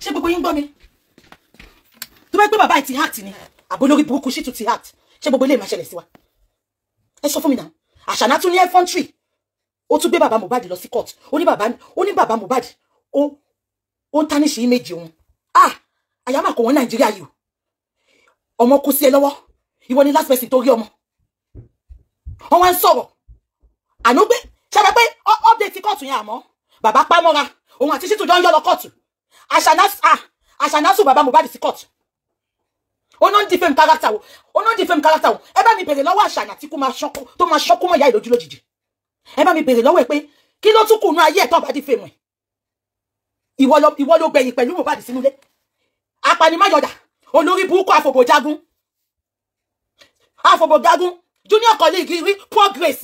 Ṣé gbogbo yín gbọ́ mi? Tó bá gbé bàbá ẹ̀ ti hack ni. Àbó lórí burúkú Ṣítù ti hack. ṣé gbogbo ilé máa ṣẹlẹ̀ sí wa ẹ sọ fún mi náà Àṣànà tún ní infantry ó tún gbé bàbá Mohbad lọ sí court ó ní bàbá Mohbad ó ń tánìṣì image òun àyà máa kọ wọn Nàìjíríà yìí ọmọ kú sí ẹ lọ́wọ́ ìwọ ni last person tó rí ọmọ wọn wá ń sọ̀rọ̀ ànúgbé ṣẹbẹ pé update kóòtù yẹn àmọ́ bàbá pamọ́ra òun àti Shittu jọ ń yọ lọ kóòtù Àṣànà sùn bàbá Mohbad sí kóòtù ó náà ń defame character o ẹ bá mi bèrè lọ́wọ́ Àṣànà tí kò máa ṣọ́kú mọ́ ìyá ìlójú lójijì ẹ bá mi bèrè lọ́wọ́ ẹ pé kí ló tún kù nú ayé ẹ̀ tán bá defame ẹ̀ ìwọ ló gbẹ̀yìn pẹ̀lú Mohbad sínú ilé apanimayọ̀dà olórí burúkú àfòbòjágún junior colleague rí progress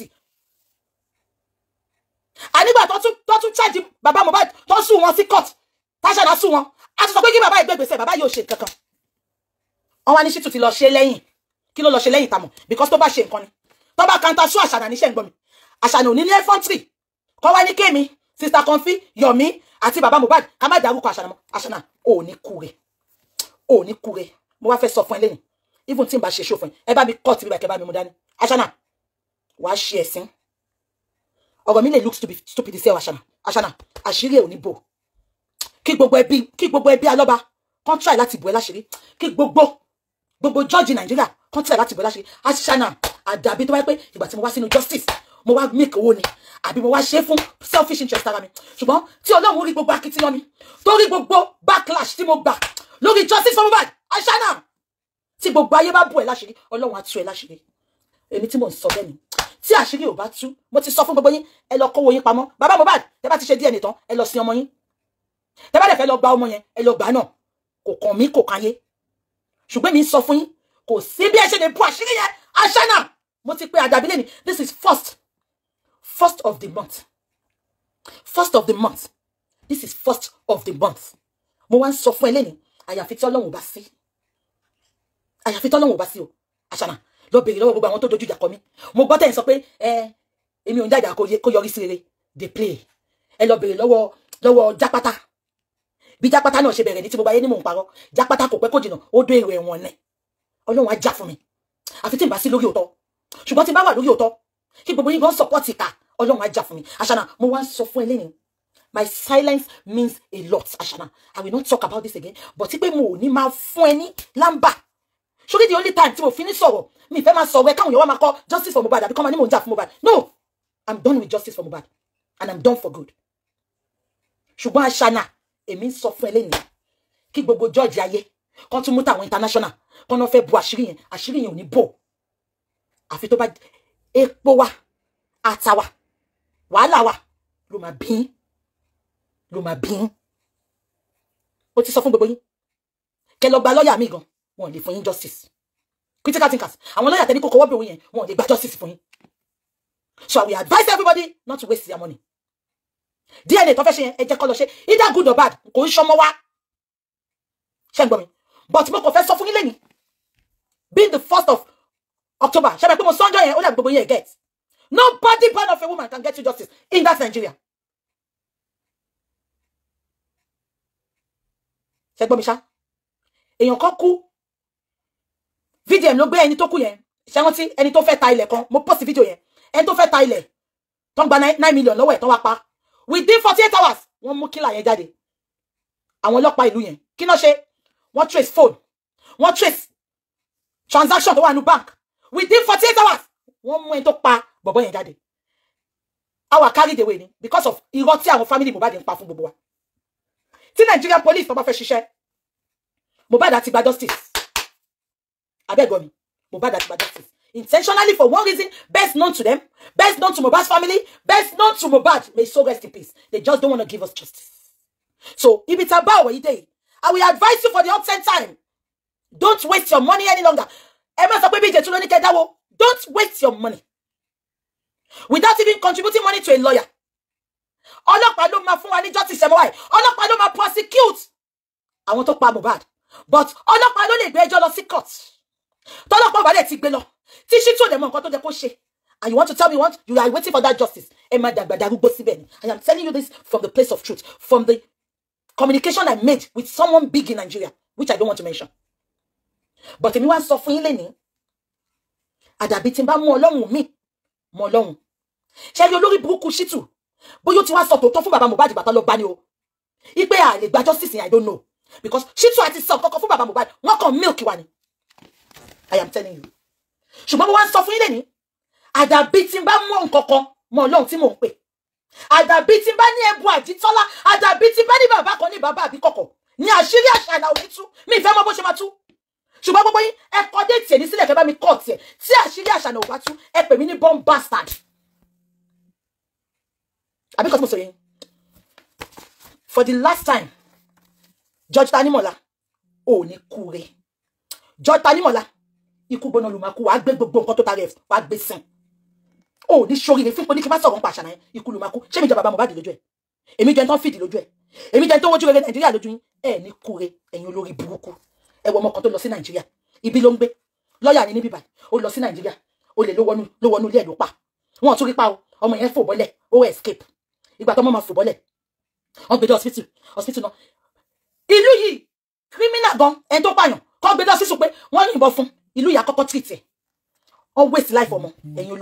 ànígbà tó tún charge bàbá Mohbad tó sùn wọn sí court t'Àṣànà sùn wọn a ti sọ pé kí bàbá ìgbẹ́gbèsè bàbá yóò ṣe kankan wọ́n wá ní Shittu ti lọ ṣe lẹ́yìn kí ló lọ ṣe lẹ́yìn tamọ̀ because tó bá ṣe nǹkan ni tó bá kanta sún Àṣànà níṣẹ́ ń gbọ́ mi Àṣànà ò ní ní infantry kọ́ wá ní kémi sister Comfy Yomi àti bàbá Mohbad ká má dárúkọ Àṣànà mọ́ Àṣànà ò ní kúre mo wá fẹ́ sọ fún ẹ lẹ́yìn even tí n bá ṣe ṣó fún ẹ bá mi cut bí bá kẹ́ bá mi mú dání Àṣànà wàá ṣe ẹ̀sìn ọ̀rọ̀ mi lè look stupid sí Àṣànà àṣírí ẹ̀ ò ní bò kí gbogbo ẹbí alọ́ba kan try láti bò ẹ́ láṣírí kí gbogbo judge Nàìjíríà kan try láti bò ẹ́ láṣírí Àṣànà àdàbí tó wáyé pé ìgbà tí mo wá sínú justice mo wá make owó ni àbí mo wá ṣe fún selfish interest ara mi ṣùgbọ́n tí Ọlọ́run rí gbogbo akitiyan mi tó rí gbogbo backlash tí mo gbà lórí justice for Mohbad Àṣànà tí gbogbo ayé bá bò ẹ́ láṣírí Ọlọ́run á tú ẹ́ láṣírí èmi tí mo ń sọ bẹ́ẹ̀ ni tí àṣírí ò bá tú mo ti sọ fún gbogbo yín ẹ lọ kówó yín pamọ́ bàbá Mohbad tẹ́ bá ti ṣe DNA tán ẹ lọ sin ọmọ yín tẹ́ bá dẹ̀ fẹ́ lọ gba ọmọ yẹn ẹ lọ gbà náà kò kàn mí kò kàn yé ṣùgbọ́n mi sọ fún yín kò sí bí ẹ ṣe lè bú àṣírí yẹn Àṣànà mo ti pé àdàbí lẹ́ni this is first of the month this is first of the month mo wá ń sọ fún ẹ lẹ́ni àyàfi tí Ọlọ́run ò bá sí o Àṣànà lọ bèrè lọ́wọ́ gbogbo àwọn tó dojú ìjà kọ mí mo gbọ́ tẹ̀yìn sọ pé èmi ò ń jàjà kó yọrí sí rere dey play ẹ lọ bèrè lọ́wọ́ Jápátá bí Jápátá náà ṣe bẹ̀rẹ̀ ní tí mo bá yé ní mò ń parọ́ Jápátá kò pẹ́ kò jìnà ó dó èrò ẹ̀wọ̀n ní Ọlọ́run á jà fún mi àfi tí n bá sí lórí òótọ́ ṣùgbọ́n tí n bá wà lórí òótọ́ kí gbogbo yín gan support ìka Ọlọ́run á jà fún mi Àṣànà mo wá ń sọ fún ẹ lẹ́yìn my silence means a lot Àṣànà I will not talk about this again but pé mo ò ní máa fún ẹ ní lámbà ṣókè the only time tí mo fi ní sọ̀rọ̀ mi fẹ́ máa sọ̀rọ̀ ẹ káwọn èèyàn wá máa kọ́ justice for Mohbad àbí kọ́ máa ní mò ń jà fún Mohbad no I'm done with justice for Mohbad and I'm done for good ṣùgbọ́n Àṣànà èmi ń sọ fún ẹ lẹ́yìn kí gbogbo judge ayé kan tún mú tàwọn international kan náà fẹ́ bu àṣírí yẹn ò ní bò àfi tó bá epo wa àtàwà wàhálà wa ló máa bí ó ti sọ fún gbogbo yín kẹ́ lọ gba lọ́ọ̀yà mi gan wọn lè fún yín justice critical thinkers àwọn lọ́ọ̀yà tẹ́ni kò kọ́wọ́ bí òun yẹn wọn lè gba justice fún yín so I will advise everybody not to waste their money DNA tó fẹ́ ṣe yẹn ẹ jẹ́ kó lọ ṣe either good or bad kò ń ṣọmọ wá ṣe ń gbọ́ mi but mo kò fẹ́ sọ fún yín lẹ́ni being the 1st of October ṣe bẹ́ẹ̀ pé mo sọ́njọ́ yẹn ó dàbí gbogbo yẹn get nobody born of a woman can get you justice in that Nigeria ṣe gbọ́ mi ṣá èèyàn kan kú fídíò ló gbé ẹni tó kú yẹn ṣe rántí ẹni tó fẹ́ ta ilẹ̀ kan mo post fídíò yẹn ẹni tó fẹ́ ta ilẹ̀ tó ń gba 9 million lọ́wọ́ ẹ̀ tó wá pa within 48 hours wọ́n mú kílà yẹn jáde àwọn ọlọ́pàá ìlú yẹn kí náà ṣe wọ́n trace phone wọ́n trace transaction tó wà ní bank within 48 hours wọ́n mú ẹni tó pa bọ̀bọ̀ yẹn jáde our carried away ni because of irọ́ tí àwọn family Mohbad ń pa fún gbogbo wa tí Nigerian police tó bá fẹ́ ṣiṣẹ́ Mohbad àti gba justice abẹ́gbọ́ mi Mohbad àti gba justice intentionally for one reason best known to them best known to Mohbad's family best known to Mohbad may so rest in peace they just don't want to give us justice so if it's about what you do I will advise you for the upside time don't waste your money any longer Emma sọ pé bí ìjẹ̀tún ló ní kẹ́ dáwó don't waste your money without even contributing money to a lawyer ọlọ́pàá ló máa fún wa ní justice ẹ̀mọ́ wáyé ọlọ́pàá ló máa prosecute àwọn tó pa Mohbad but ọlọ́pàá ló lè gbé ẹjọ́ lọ sí court tọ́lọ́pàá bá dẹ̀ ti gbé lọ tí Shittu ò dẹ̀ mọ nǹkan tó jẹ́ kó ṣe and you want to tell me you are waiting for that justice ẹ máa dàgbà darúgbó síbẹ̀ ni I am telling you this from the place of truth from the communication I made with someone big in Nigeria which I don't want to mention but èmi wá sọ fún yín lẹ́ni àdàbí tí n bá mú Ọlọ́run mi mọ Ọlọ́run ṣe rí olórí burúkú Shittu bóyá tí wá sọ tòótọ́ fún bàbá Mohbad ìgbà tó lọ bá ní o ipe a lè gba justice I don't know because Shittu àti sọ kọ́kọ́ fún bàbá Mohbad wọ́n kàn milk wa ni I am telling you ṣùgbọ́n mo wá ń sọ fún yín lẹ́ni àdàbí tí n bá mú nǹkankan mọ Ọlọ́run tí mò ń pè àdàbí tí n bá ní ẹbu Àjítọ́lá àdàbí tí n bá ní bàbá kan ní bàbá àbí kọ̀kọ̀ ní àṣírí Àṣànà òní tú mi ìfẹ́ mọ bó ṣe máa tú ṣùgbọ́n gbogbo yín ẹ kọ́ déètì ẹni sílẹ̀ kẹ́ bá mi kọ́ tiẹ̀ tí àṣírí Àṣànà ò bá tú ẹ pè mí ní bomb bastard àbí kọ́ tí mo sọ yẹn for the last time George Tanimola ò ní kú re George Tanimola ikú gbóná ló máa kú wàá gbé gbogbo nǹkan tó ta rẹ̀ wàá gbé sìn ò ní ṣoríire fún pé kí n má sọ̀rọ̀ nípa Àṣànà yẹn ikú ló máa kú ṣé mi jẹ bàbá Mohbad lójú ẹ̀ èmi jẹ́ ń tán fìdí lójú ẹ̀ èmi jẹ́ ń tó wojú rere Nàìjíríà lójú yín ẹ̀ ní kú re ẹ̀yin olórí burúkú ẹ wọ ọmọ kan tó lọ sí Nàìjíríà ibi ló ń gbé lọ́ọ̀yà ní níbí báyìí ó lọ sí Nàìjíríà ó lè ló wọnú ilé ẹ̀ ló pa wọn ò tún rí pa o ọmọ yẹn fò bọ́lẹ̀ ó escape ìgbà tó mọ́ máa fò bọ́lẹ̀ wọ́n gbé dé hospital náà ìlú yìí criminal gan ẹni tó pààyàn kọ́ gbé dé hospital pé wọ́n yìnbọn fún ìlú yà kọ́kọ́ treat ẹ̀ wọ́n waste life ọmọ ẹ̀yin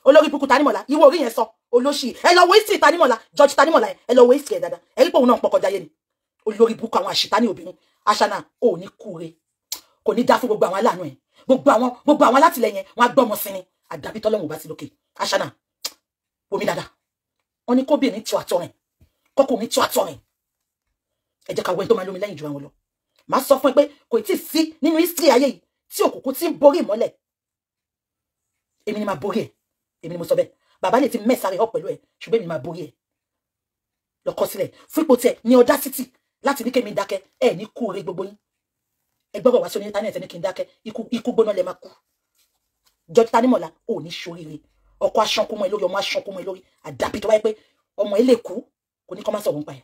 olórí burúkú Tanimola ìwọ orí yẹn sọ olóṣì ẹ lọ waste Tanimola George Tanimola ẹ lọ waste ẹ̀ dáadáa ẹ rí pé òun náà pọkọjá yé ni olórí burúkú àwọn àṣìtání obìnrin Àṣànà ò ní kúre kò ní dá fún gbogbo àwọn aláàánú ẹ gbogbo àwọn alátìlẹyìn wọn á gbọmọ sí ni àdàbí tọ́lọ́run bá ti lókè Àṣànà omi dáadáa wọn ní kóbìnrin tí àtọrin kọkùnrin tí àtọrin ẹ jẹ́ ká wẹ tó máa lómi lẹ́yìn ju àwọn lọ màá sọ fún ẹ pé kò tí ì sí nínú history ayé yìí tí òkùnkùn ti ń borí ìmọ́lẹ̀ èmi ni máa borí ẹ èmi ni mo sọ bẹ́ẹ̀ bàbá lè ti mẹ́sàárẹ̀ ọ̀ pẹ̀lú ẹ ṣùgbọ́n èmi máa borí ẹ lọ kọ sílẹ̀ fún ipò tiẹ̀ ní audacity láti ní kémi dákẹ́ ẹ ní kú orí gbogbo yín ẹ gbọ́dọ̀ wá sí oní íńtánẹ́ẹ̀tì ní kí n dákẹ́ ikú gbóná lẹ máa kú George Tanimola ò ní ṣoríire ọkọ aṣánkú mọ́ ẹ lórí ọmọ aṣánkú mọ́ ẹ lórí àdàbí tó wáyé pé ọmọ ẹ lè kú kò ní kọ́ máa sọ̀rọ̀ nípa ẹ̀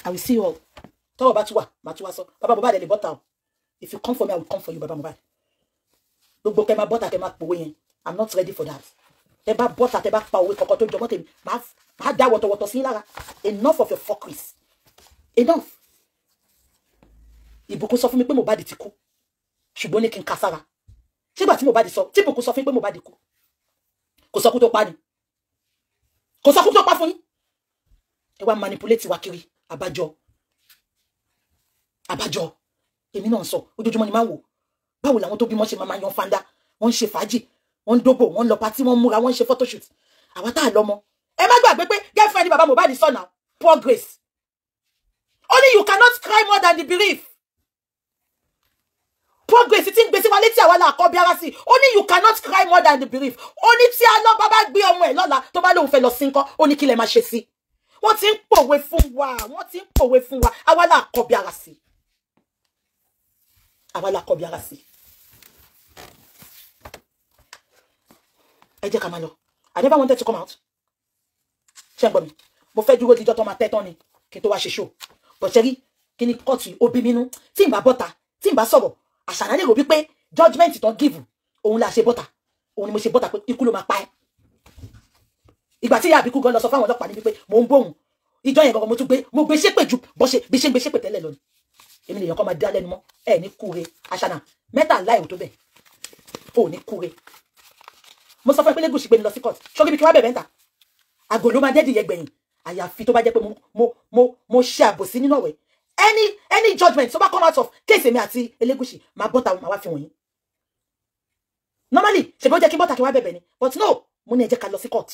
I will see you all tọ́wọ́ bá tún wà máa tún wá sọ bàbá Mohbad ẹ̀ lè bọ́ta o if you come for me I will come for you bàbá Mohbad gbogbo kẹ́ máa bọ́ta kẹ́ máa pòwe yẹn I'm not ready for that tẹ́ bá bọ́ta tẹ́ bá pa òwe kọ̀ọ̀kan tó jọmọ́ tèmi máa dá wọ̀tọ̀wọ̀tọ̀ sí lára enough of your fuckeries enough ìbùkún sọ fún mi pé Mohbad ti kú ṣùgbọ́n ní kí n ka sára ṣígbà tí Mohbad sọ tí ìbùkún sọ fún mi pé Mohbad kú kò sọ kú tó pa ni kò sọ kú tó pa fún yín ẹ wá manipulate wa kiri àbájọ èmi náà sọ ojoojúmọ́ ni máa wò báwo làwọn tó bímọ ṣe máa yan fanda wọ́n ń ṣe fàájì wọ́n ń dóbò wọ́n ń lọ patí wọ́n ń múra wọ́n ń ṣe photoshoot àwa tá a lọ́mọ ẹ má gbàgbé pé girlfriend bàbá Mohbad sọ náà poor Grace only you cannot cry more than the bereaved poor Grace tí ń gbé sí wa létí àwa là kọ́ bí ara sí only you cannot cry more than the bereaved ó ní tí a lọ bàbá gbé ọmọ ẹ̀ lọ́la tó bá lóun fẹ́ lọ sí nǹkan ó ní kí lẹ máa ṣe sí wọ́n ti ń pòwe fún wa àwa là kọ́ bí ara sí ẹ jẹ́ ká máa lọ I never wanted to come out ṣé ń gbọ́ mi mo fẹ́ dúró díjọ́ tó máa tẹ́ tán ni kí n tó wá ṣe show but ṣe rí kí ni kóòtù ó bí mínú tí n bá bọ́ta tí n bá sọ̀rọ̀ Àṣànà lè rò wípé judgement tán give òun la ṣe bọ́ta òun ni mo ṣe bọ́ta pé ikú ló máa pa ẹ́ ìgbà tí ìyá àbíkú gan lọ sọ fáwọn ọlọ́pàá níbi pé mò ń bóun ìjọ yẹn gangan mo gbé ṣépè ju bó ṣe bí ṣe ń gbé ṣépè tẹ́lẹ̀ lọ ni èmi lèèyàn kan máa dá lẹ́nu mọ́ ẹ ní kúre Àṣànà mẹ́tàlá ò tó bẹ̀ ò ní kúre mo sọ fún ẹ pé Lẹ́gùṣì gbé mi lọ sí court ṣókí bí kí wọ́n bẹ̀rẹ̀ ń ta àgò ló máa dẹ́dì yẹ gbẹ̀yìn àyàfi tó bá jẹ́ pé mo ṣe àbòsí nínú ọ̀wẹ́ any judgement tó bá come out of case mi àti Elégùṣì máa bọ́ta máa wá fi wọ̀nyí normally ṣe bí ó jẹ́ kí bọ́ta kí wọ́n bẹ̀bẹ̀ ni but no mo ní ẹ jẹ́ ká lọ sí court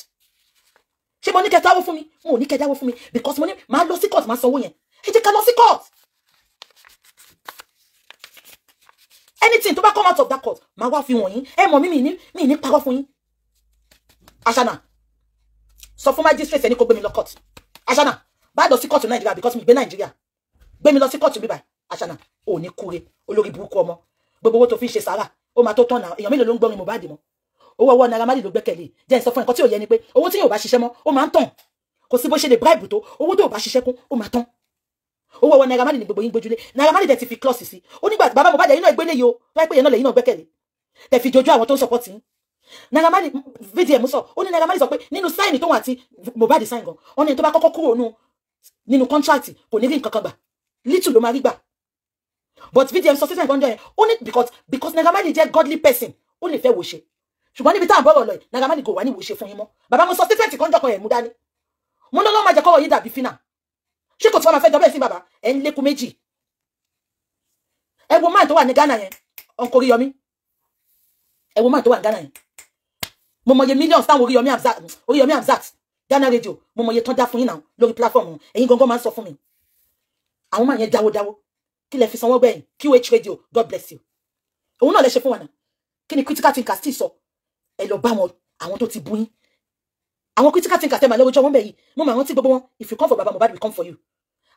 ṣé mo ní kẹ́ dáwó fún mi mo ò ní kẹ́ dáwó fún mi because mo ní máa lọ sí court máa sanwó yẹn ẹ jẹ́ ká lọ sí court anything tó bá come out of that court máa wá fi wọ̀nyí ẹ mọ̀ mi ní parọ́ fún yín Àṣànà sọ fún magistrate ẹni kó gbé mi lọ court Àṣànà bá lọ sí court Nàìjíríà because mi gbé Nàìjíríà gbé mi lọ sí court bíbá Àṣànà ò ní kúre olórí burúkú ọmọ gbogbo owó tó fi ń ṣe sàárà ó máa tó tán náà èèyàn mélòó ló ń gbọ́rin Mohbad mọ́ owó ọwọ́ Naira Marley ló gbẹ́kẹ̀lé jẹ́ sọ fún ẹ̀kọ́ tí ò yẹ ni pé owó tí yóò bá ṣiṣẹ́ mọ́ ó máa ń tàn kò sí bó ṣe lè bribe tó owó tó bá ṣiṣẹ́ kún ó máa tán owó ọwọ́ Naira Marley ni gbogbo yín gbójúlé Naira Marley dẹ̀ ti fi klọ́ọ̀sì sí ó nígbà bàbá Mohbad yìí náà gbélé yìí o láì pé yẹn náà lẹ́yìn náà gbẹ́kẹ̀lé tẹ̀ fi jojú àwọn tó ń support yín Naira Marley VDM sọ ó ní Naira Marley sọ pé nínú sáìnì tóun àti Mohbad sáìn gan wọn ní tó bá kọ́kọ́ kúrò nínú contract kò ní rí nǹkan kan gbà little ló máa rí gbà but VDM sọ sísẹ̀ gbọ́njọ́ yẹn ó ní because Naira Marley jẹ́ godly person ó lè fẹ́ wò ṣe ṣùgbọ́n níbi tá à ń bọ̀rọ̀ lọ yìí Naira Marley kò wá ní wò ṣe fún yín mọ́ bàbá mo sọ statement kan jọkọ̀ ẹ̀ mú dání mo ní ọlọ́run máa jẹ́ kọ́rọ̀ yìí dàbí fínà ṣé kò tí wọ́n máa fẹ́ jọ bẹ́ẹ̀ sí bàbá ẹ̀ ń lékun méjì ẹ wo máa tó wà ní Ghana yẹn Uncle Oriyomi ẹ wo máa tó wà ní Ghana yẹn mo mọye millions táwọn Oriyomi Hamzat Ghana radio mo mọye tán dá fún yín náà lórí platform ẹ̀yin gangan máa ń sọ fún mi àwọn máa yẹn dáwó kí lẹ fi sanwó gbẹ̀yìn QH radio God bless you òun náà lẹ ṣe fún wa náà kí ni critical thinkers ti sọ ẹ lọ bá wọn àwọn tó ti bú yín àwọn critical thinkers tẹ́ máa lọ́wọ́ jọ wọ́n bẹ̀ yìí mo máa rántí gbogbo wọn if you come for Baba Mohbad we come for you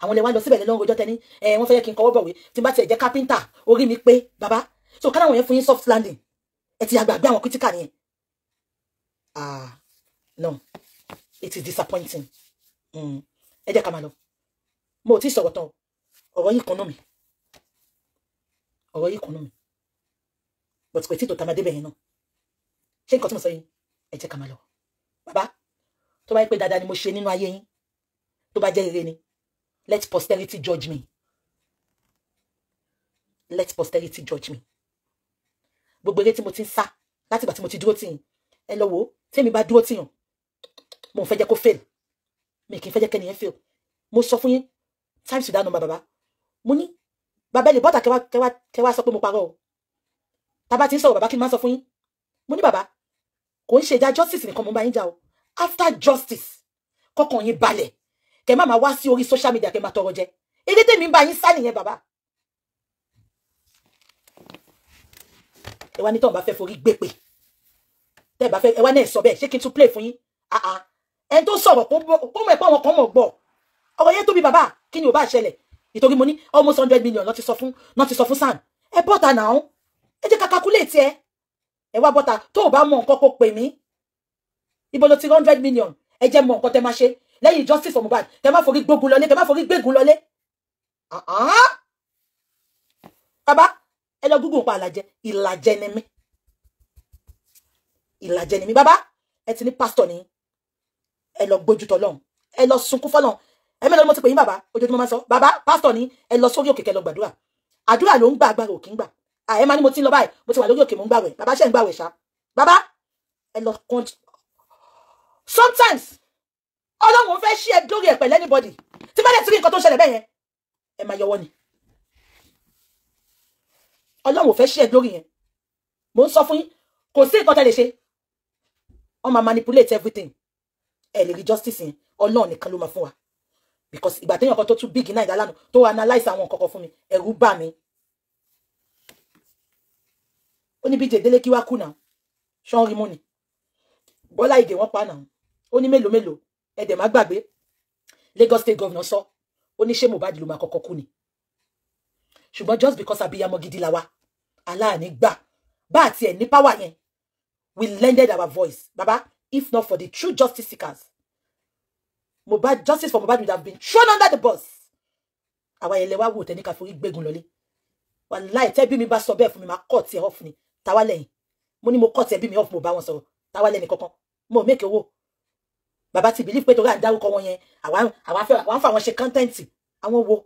àwọn lè wá lọ síbẹ̀ lọ́wọ́ ọjọ́ tẹ́ni wọ́n fẹ́ yẹ kí n kọwọ́ bọ̀wé tí n bá tiẹ̀ jẹ́ kápẹ́ńtà orí mi pé bàbá so ká láwọn yẹn fún yín soft landing ẹ ti àgbàgbé àwọn critical nìyẹn no it is disappointing ẹ jẹ́ ká máa lọ mo ò tí ì sọ̀rọ̀ tán ọ̀rọ̀ yìí kan nú mi but kò tí ì tó tamadé bẹ̀yẹn náà ṣé nǹkan tí mo sọ yìí ẹ jẹ́ ká máa lọ bàbá tó bá yẹ pé dáadáa ni mo ṣe nínú ayé yín tó bá jẹ́ rere ni let posterity judge me gbogbo eré tí mo ti ń sá láti ìgbà tí mo ti dúró tì yín ẹ lọ wò ó tí èmi bá dúró tì yàn mo fẹ́ jẹ́ kó fail mi kì í fẹ́ jẹ́ kẹ́niyẹn fail mo sọ fún yín times without number bàbá mo ní bàbá lè bọ́tà kẹwàá sọ pé mo parọ́ o tàbá ti ń sọ̀rọ̀ bàbá kí n máa sọ fún yín mo ní bàbá kò ń ṣe ìjà justice nìkan mo bá yín jà o after justice kọ́kàn yín balẹ̀ kẹ má máa wá sí orí social media kẹ máa tọrọ jẹ eré tèmi ń bá yín sá nìyẹn bàbá ẹ wá ní tọ́n bá fẹ́ forí gbépè tẹ́ bá fẹ́ ẹ wá náà sọ bẹ́ẹ̀ ṣé kí n tún play fún yín ẹni tó sọ̀rọ̀ kó mọ̀ ẹ̀pọ̀ àwọn kan mọ̀ gbọ́ ọ̀rọ̀ yẹn tóbi bàbá kí ni ò bá ṣẹlẹ̀ nítorí mo ní almost 100 million náà ti sọ fún Sam ẹ bọ́ta náà ẹ jẹ́ ká calculate ẹ wá bọ́ta tó o bá mọ nǹkan kó pè mí ibo ló ti 100 million ẹ jẹ́ mọ nǹkan tẹ́ máa ṣe lẹ́yìn justice for Mohbad tẹ́ má forí gbógun lọlé tẹ́ má forí gbégun lọlé bàbá ẹ lọ gúgùn pa ìlàjẹ ni mí bàbá ẹ ti ní pastor ni ẹ lọ gbójú tọlọ́run ẹ lọ sunkún fọ́lọ́run ẹ mẹ́lọ mo ti pè yín bàbá ojoojúmọ́ máa sọ bàbá pastor ni ẹ lọ sórí òkè kẹ́ lọ gbàdúrà àdúrà ló ń gbà agbára òkè ń gbà ẹ máa ní mo ti ń lọ báyìí mo ti wà lórí òkè mo ń gbàwẹ̀ bàbá ṣe ń gbàwẹ̀ ṣá bàbá ẹ lọ sometimes ọlọ́run fẹ́ ṣí ẹ lórí ẹ pẹ̀lú anybody tí bá dẹ̀ ti rí nǹkan tó ṣẹlẹ̀ bẹ́ẹ̀ yẹn ẹ máa yọwọ́ ni ọlọ́run fẹ́ ṣí ẹ lórí yẹn mo ń sọ fún yín kò sí nǹkan tẹ́ lè ṣe wọ́n máa manipulate everything ẹ lè rí justice yẹn ọlọ́run nìkan ló máa fún wa because ìgbà téèyàn kan tó tún big náà ìdálànà tó analyse àwọn nǹkan kan fún mi ẹ̀rù bà mí ó ní BJ Délé kí wá kú náà ṣọ́n rí mú ni Bọ́lá Ìgè wọ́n pa náà ó ní mélòó ẹ̀dẹ̀ má gbàgbé Lagos State Governor sọ ó ní ṣé Mohbad ló máa kọ́kọ́ kú ni ṣùgbọ́n just because abiyamọ gidi la wa aláàní gbà bá àti ẹ̀ ní power yẹn we lended our voice baba if not for the true justice seekers justice for Mohbad would have been thrown under the bus àwa ẹlẹ wa wò tẹ ní ká forí gbégun lọlé wàláì tẹ́bí mi bá sọ bẹ́ẹ̀ fún mi máa cut ẹ off ni táwa lẹ́yìn mo ní mo cut ẹbí mi off mo bá wọn sọ̀rọ̀ táwa lẹ́ni kankan mo make owó bàbá ti believe pé torí à ń dárúkọ wọn yẹn àwọn fà wọn ṣe content àwọn wo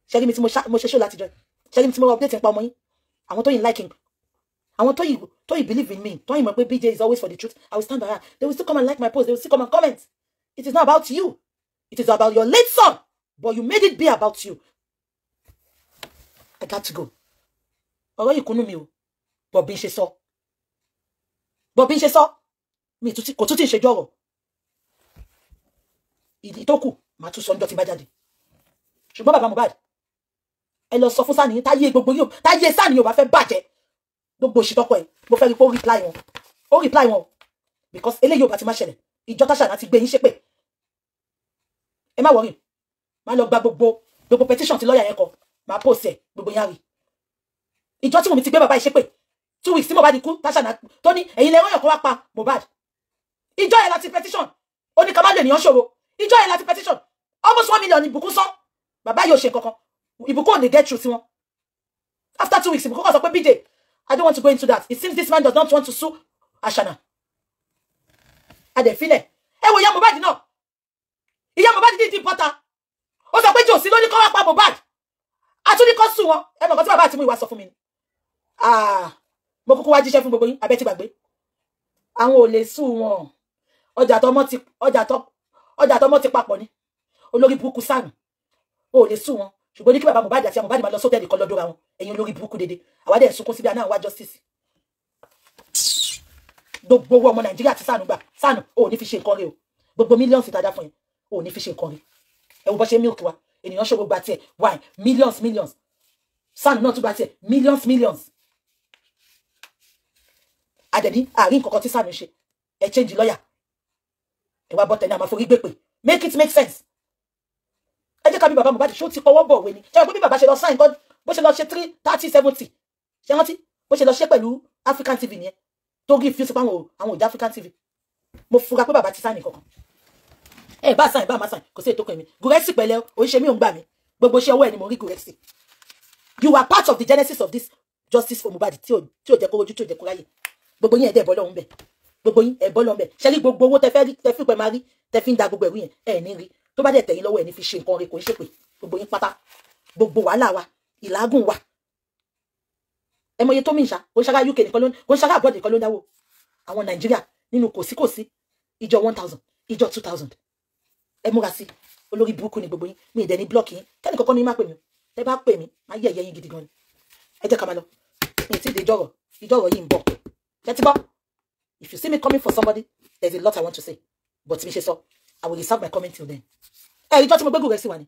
ṣẹ́rí mi tí mo ṣe show láti jọ ṣẹ́rí mi tí mo update nípa ọmọ yín àwọn tó yìn liking àwọn tó yìn believe in me tó yìn mọ̀ pé BJ is always for the truth I will stand by her they will still come and like my post they will still come and comment it is not about you it is about your late son but you made it be about you I got to go ọ̀rọ̀ yìí kúnnú mi o bọ̀ bí n ṣe sọ mi kò tún tí ì ṣe jọ̀rọ̀ ìdí tó kù máa tún sọ níjọ́ tí bá jáde ṣùgbọ́n bàbá Mohbad ẹ lọ sọ fún Sani táyé gbogbo yóò táyé Sani yóò bá fẹ́ bàjẹ́ gbogbo òṣìtọ́kọ ẹ̀ mo fẹ́ rí pé ó reply wọn because eléyìí ò bá ti má ṣẹlẹ̀ ìjọ Táṣànà ti gbé yín ṣépè ẹ má wọrí má lọ gba gbogbo petition tí lọ́ọ̀yà yẹn kọ máa post ẹ̀ gbogbo yẹn rí ìjọ tí mo ti gbé bàbá yìí ṣépè 2 weeks tí Mohbad kú Táṣànà tó ní ẹ̀yin lẹ́rọ̀ yàn kó wá pa Mohbad ìjọ yẹn láti petition ó ní ká má lè níyàn ṣòro ìjọ yẹn láti petition almost 1 million ìbùkún sán bàbá yóò ṣe kankan ìbùkún ò ní get through sí wọn after 2 weeks ìbùkún kan sọ pé BJ I don't want to go into that it seems this man does not want to sue Ashana adẹ̀fílẹ̀ ẹ wo ìyá Mohbad náà ìyá Mohbad dídí bọ́ta ó sọ pé jòsí ló ní kọ́ wá pa Mohbad àtúndí kọ́ sùn wọn ẹ mọ̀ kan tí bàbá àti mú ìwà sọ fún mi mo kúkú wá jíṣẹ́ fún gbogbo yín abẹ́ ti gbàgbé àwọn ò lè sú wọn ọjà tọmọ ti papọ̀ ni olórí burúkú Sànú ò lè sú wọn ṣùgbọ́n ní kí bàbá Mohbad àti àwọn Mohbad máa lọ sótẹ́ẹ̀lì kan lọ́dọ̀ ra wọn ẹ̀yin olórí burúkú dédé àwádẹ́ ìsunkún síbi àná àwa justice gbogbo owó ọmọ Nàìjíríà ti Sànú gbà Sànú ò ní fi ṣe nǹkan rẹ̀ o gbogbo mílíọ̀nù ti dáadáa fún yẹn ò ní fi ṣe nǹkan rẹ̀ ẹ̀wù bọ́ ṣe milk wa ènìyàn ṣòro gba tiẹ̀ why millions Sànú náà tún gba tiẹ̀ millions àdẹ̀ní àárín nǹkan tí Sànú ṣe ẹ change lọ́yà ẹ wá bọ́ tẹ̀lé àmọ́ forí gbé pé make it make sense ẹ jẹ́ ká bí bàbá Mohbad ṣó ti kọwọ́ bọ̀ wé ni ṣe wọ́n bí bàbá ṣe lọ sáìn kan bó ṣe lọ ṣe 30-70 ṣe rántí bó ṣe lọ ṣe pẹ̀lú African TV nìyẹn tó rí ìfísí pa àwọn òjá African TV mo fura pé bàbá ti sáìn kankan ẹ bá sáìn bá má sáìn kò sí ètò kan mi Gurexy pẹ̀lẹ́ oríṣẹ́ mi ò ń gbà mí gbogbo ṣe ọwọ́ ẹ̀ ni mo rí Gurexy you are part of the genesis of this justice for Mohbad tí ò jẹ́ kó rojú tí ò jẹ́ kó ráyè gbogbo yín ẹ̀dẹ̀ bọ́ lọ́hún bẹ̀ gbogbo yín ẹ̀bọ́ lọ́hún bẹ̀ ṣe rí gbogbo owó tẹ fi pẹ̀ máa rí tẹ fi ń da gbogbo ẹ̀rú yẹn ẹ̀ ní rí tó bá dẹ̀ tẹ̀yìn lọ́wọ́ ẹ̀ ní fi ṣe nǹkan rẹ̀ kò ń ṣe pé gbogbo yín pátá gbogbo wàhálà wa ìlágùn wa ẹ mọ iye tó mí ìṣá kò ń ṣará UK nìkan ló ń ṣará àbọ̀dì nìkan ló ń dáwó àwọn Nàìjíríà nínú kòsíkòsí ìjọ 1000 ìjọ 2000 ẹ múra sí olórí burúkú ni gbogbo yín mi ìdẹ ní blọọkì yín kẹ́ni kankan ní má pè mí ẹ bá pè mí má yẹ ẹ̀yẹ yín gidi gan ni ẹ jẹ́ ká máa lọ mi ti dé ìjọ̀rọ̀ yìí ń bọ̀ ẹ ti bọ́ if you see me coming for somebody there's a lot I want to say but mi ṣe sọ I will reserve my comment till then ìjọ tí mo gbé Gurexy wà ní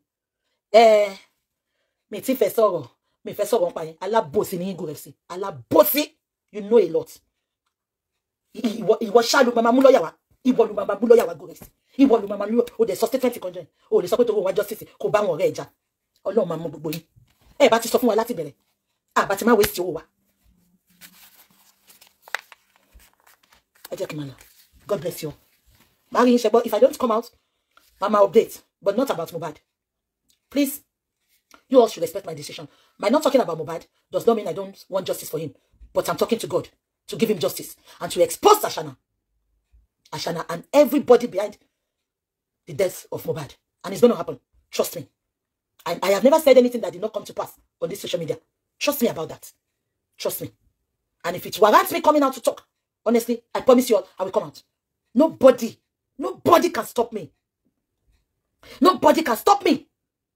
mi ti fẹ́ sọ̀rọ̀ mi fẹ́ sọ̀rọ̀ nípa yẹn alábòsí ní Gurexy alábòsí you know a lot ìwọ ṣáà ló máa mú lọ́yà wá ìwọ ló máa mú lọ́yà wá Gurexy ìwọ ló máa mú o dẹ̀ sọ statement kan jẹ́ o lè sọ pé tó wọ́n justice kò bá wọn ọ̀rẹ́ ẹja Ọlọ́run máa mú gbogbo yín ẹ bá ti sọ fún wa láti bẹ̀rẹ̀ àbá ti máa waste owó wa ẹ jẹ́ kí n máa lọ God bless you máa rí yín ṣẹgbọ́ if I don't come out mama update but not about Mohbad please you all should respect my decision my not talking about Mohbad does not mean I don't want justice for him but I'm talking to God to give him justice and to expose Ashana and everybody behind the death of Mohbad. And it's going to happen. Trust me. I have never said anything that did not come to pass on this social media. Trust me about that. Trust me. And if it warrants me coming out to talk, honestly, I promise you all, I will come out. Nobody can stop me. Nobody can stop me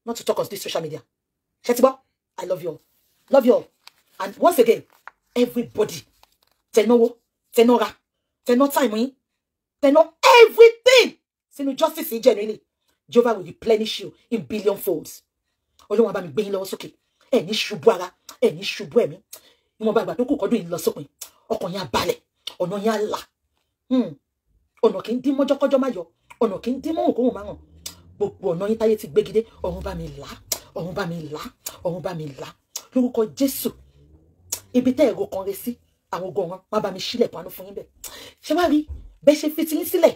not to talk on this social media. Shetibo, I love you all. Love you all. And once again, everybody, tenora, time, everything. Sinu justice genuinely. Jehovah will replenish you in billion folds. Ọlọ́run bá mi gbé yín lọ́wọ́ sókè. Ẹ ní ṣubú ara, ẹ ní ṣubú ẹ̀mí. Ìwọ̀n bá ìgbà tó kù kọ́dún yìí lọ sópin. Ọkàn yín á balẹ̀, ọ̀nà yín á là. Ọ̀nà kì í dín mọ́jọ́kọ́jọ́ má yọ. Ọ̀nà kì í dín mọ́hùn kóhùn má hàn. Gbogbo ọ̀nà yín táyé ti gbégidé. Ọ̀run bá mi là, ọ̀run bá mi là, ọ̀run bá mi là. Lórúkọ Jésù. Ibi tẹ́ ẹ̀rọ kan re sí. Àwọn ogun ọ̀run má bá mi sílẹ̀ pàánù fún yín bẹ́ẹ̀. Ṣé wá rí bẹ́ẹ̀ ṣe fi ti yín sílẹ̀?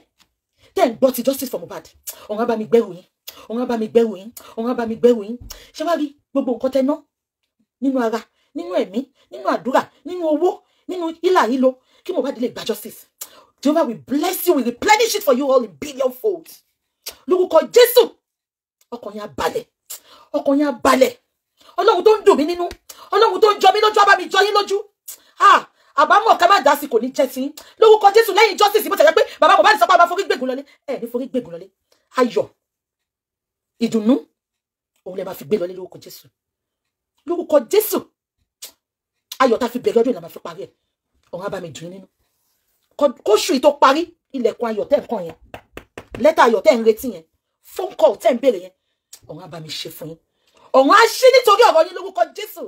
Then gbọ́ ti justice for Mohbad ọ̀run bá mi gbẹ́rù yín ọ̀run bá mi gbẹ́rù yín ọ̀run bá mi gbẹ́rù yín ṣé wá rí gbogbo nǹkan tẹ́ ná nínú ara nínú ẹ̀mí nínú àdúrà nínú owó nínú ìlà ìlò kí Mohbad lè gba justice Jehovah will bless you will replenish it for you all in billion folds lórúkọ Jésù ọkàn yín á balẹ̀ Ọlọ́run tó ń dùn mí nínú Ọlọ́run tó ń jọ mí lójú á bá mi jọ yín lójú àbámọ̀ ká má dá sí kò ní jẹ́ sí lórúkọ Jésù lẹ́yìn justice bó tẹ̀lé pé bàbá Mohbad sọ pé àbá forí gbègùn lọlé ní forí gbègùn lọlé ayọ̀ ìdùnnú òun lè máa fi gbé lọlé lórúkọ Jésù ayọ̀ tá fi bẹ̀rẹ̀ ọdún ìlànà fi parí ẹ̀ ọ̀run á bá mi dùn nínú kóṣù tó parí ilẹ̀kùn ayọ̀ tẹ́ nǹkan yẹn lẹ́tà ayọ̀ tẹ́ ń retí yẹn phone call tẹ́ ń béèrè yẹn ọ̀run á bá mi ṣe fún yín ọ̀run á ṣí nítorí ọ̀rọ̀ yín lórúkọ Jésù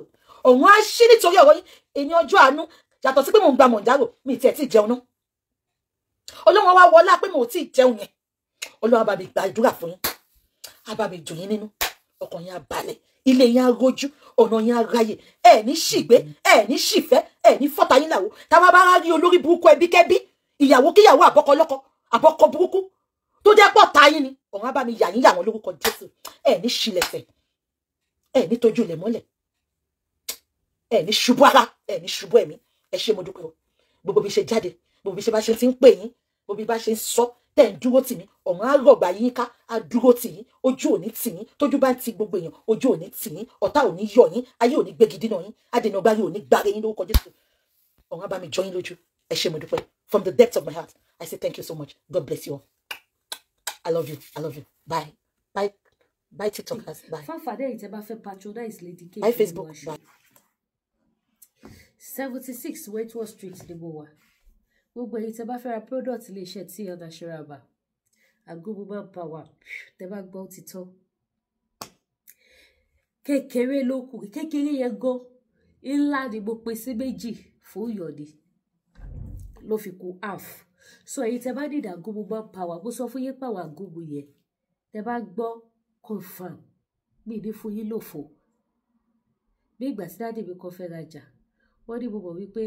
ọ̀run á ṣí nítorí ọ̀rọ̀ yín èyí ọjọ́ àánú yàtọ̀ sí pé mò ń gba mọ̀ndárò mi tiẹ̀ tí jẹun náà Ọlọ́run wá wọlá pé mo tí jẹun yẹn Ọlọ́run bá mi gbàdúrà fún yín á bá mi dùn yín nínú ọkàn yín á balẹ̀ ilé yín á rojú ọ̀nà yín á ráyè ẹ ní ṣìgbé ẹ ní ṣìfẹ́ ẹ ní fọ́ta yín làwọ̀ táwa bá rí olórí burúkú ẹbí kẹ́bí ìyàwó kíyàwó àbọ́kọ àbọ́kọ burúkú tó jẹ́ pọ̀ ta yín ni ọ̀run á bá mi yà yín yà wọ́n lórúkọ Jésù ẹ ní ṣìlẹ̀fẹ̀ ẹ ní tójú ilẹ̀ mọ́lẹ̀ ẹ ní ṣubú ara ẹ ní ṣubú ẹ̀mí ẹ ṣé mo dúpẹ́ o gbogbo bí ṣe jáde gbogbo bí ṣe bá ṣe ti ń pè yín gbogbo bí bá ṣe ń sọ tẹ́ ń dúró tì mí ọ̀run á rọ̀gbà yín ká á dúró tì yín ojú ò ní tì yín tójú bá ń ti gbogbo èèyàn ojú ò ní tì yín ọ̀tá ò ní yọ̀ yín ayé ò ní gbégi dínà yín adènà gbárí ò ní gbáre yín lórúkọ Jésù ọ̀run bá mi join lójú. Ẹ ṣé mo dúpẹ́. From the depth of my heart, I say thank you so much. God bless you all. I love you. I love you. Bye. Bye. Bye TikTokers. Bye. Patronize Lady K. Bye Facebook. Bye. 76 Wentworth Street ní mo wà. Gbogbo èyí tẹ́ bá fẹ́ ra product lè ṣe tí ọ̀nà ṣọ́ràbà. Agogo man power. Tẹ́ bá gbọ́ títọ́. Kékeré ló kù. Kékeré yẹn gan. Ńlá ni mo pín sí méjì fún yọ̀dí. Ló fi kù half. So èyí tẹ́ bá need Agogo man power. Mo sọ fún yín power Agogo yẹn. Tẹ́ bá gbọ́ confirm. Mi ní fún yín lófo. Bí ìgbà tí dáàdì mi kan fẹ́ rajà. Wọ́n ní mo mọ̀ wípé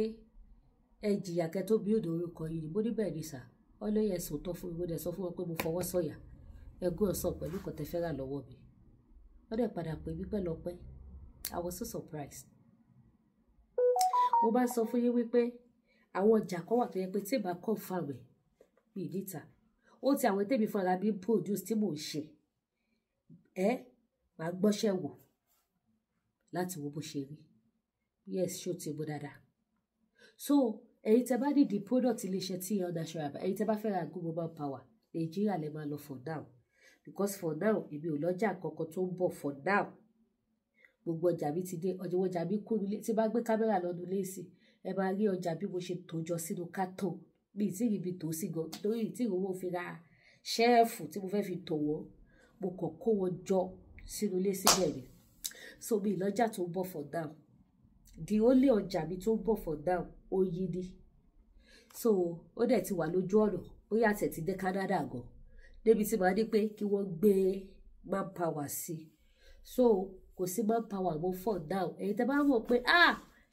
ẹ jìyà kẹ́ tó bí òdò orúkọ yìí ni mo ní bẹ́ẹ̀ ni sà ọlọ́yẹ sòótọ́ fún mi mo dẹ̀ sọ fún wọn pé mo fọwọ́ sọ̀yà ẹgún ọ̀sán pẹ̀lú nǹkan tẹ́ fẹ́ rà lọ́wọ́ mi wọ́n dẹ̀ padà pè mí pẹ́lọpẹ́ I was so surprised. Mo bá sọ fún yín wípé àwọn ọjà kan wà tó yẹ pé tí ìbá confirm ẹ̀ bí níta ó ti àwọn tèmi fúnra bí produce tí mò ń ṣe màá gbọ́ṣẹ́ wò láti wo bó ṣe rí. Yes, ṣó ti bó dáadáa. So, èyí tẹ́ bá need the product iléeṣẹ́ tí ọ̀nà ṣọ́ràbà, èyí tẹ́ bá fẹ́ ra Agogo man power, Nàìjíríà lè máa lọ for now. Because for now, èmi ò lọ́jà kankan tó ń bọ̀ for now. Gbogbo ọjà mi ti dé, ọjà mi kú nílé, tí bá gbé kámẹ́rà lọ́dún léèsì, ẹ máa rí ọjà bí mo ṣe tò jọ sínú kátó. Mi tí ì bí tò sí gan, torí tí ìwọ fi ra ṣẹ́ẹ̀fù tí mo fẹ́ fi tò wọ́n, mo kàn kó wọn jọ sínú ilé síbẹ̀ ni. So, mi lọ́jà tó ń bọ̀ for now. The only ọjà mi tó ń bọ̀ for now Oyin ni. So ó dẹ̀ ti wà lójú ọ̀nà bóyá tẹ̀ ti dé Canada gan débi tí màá ní pé kí wọ́n gbé manpower sí. So kò sí manpower mo for now. Èyí tẹ́ bá mọ̀ pé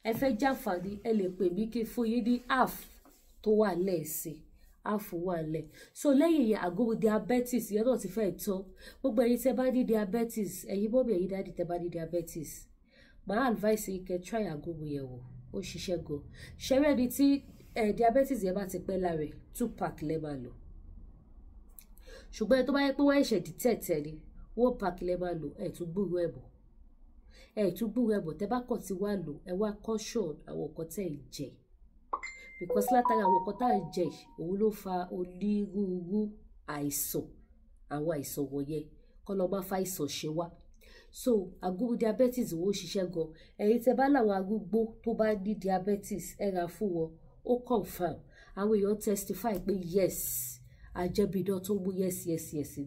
ẹ fẹ́ jàǹfààní ẹ lè pè mí kí n fún yín ní half tó wà lẹ́ẹ̀sì half wà lẹ̀. So lẹ́yìn yẹn Agogo diabetes yẹn náà ti fẹ́ tán. Gbogbo ẹ̀yin tẹ́ bá ní diabetes ẹ̀yin mọ́mí ẹ̀yin dáàdì tẹ́ bá ní diabetes. My advice is you try Agogo yẹn wò ó ṣiṣẹ́ gan. Ṣẹ́rẹ́ ni tí diabetes yẹn bá ti pẹ́ lára 2-pack lẹ́ máa lò. Ṣùgbọ́n tó bá yẹ pé wọ́n ẹ̀ṣẹ̀ dìtẹ̀tẹ̀ ni 1-pack lẹ́ máa lò tún gbúrú ẹ̀bọ̀. Tún gbúrú ẹ̀bọ̀ tẹ́ bá kàn ti wá lò wá caution àwọn nǹkan tẹ́ ẹ̀ jẹ. Because látara àwọn nǹkan tá ẹ̀ jẹ òun ló fa onírúurú àìsàn àwọn àìsàn wọ̀nyẹn kọ́ lọ́ máa fa àìsàn ṣe wá. So Agogo diabetes wo ṣiṣẹ́ gan. Ẹ̀yin tẹ́ bá láwọn arúgbó tó bá ní diabetes ẹ ra fún wọn ó confirm àwọn èèyàn testify pé yes àjẹbìdán tó mú yes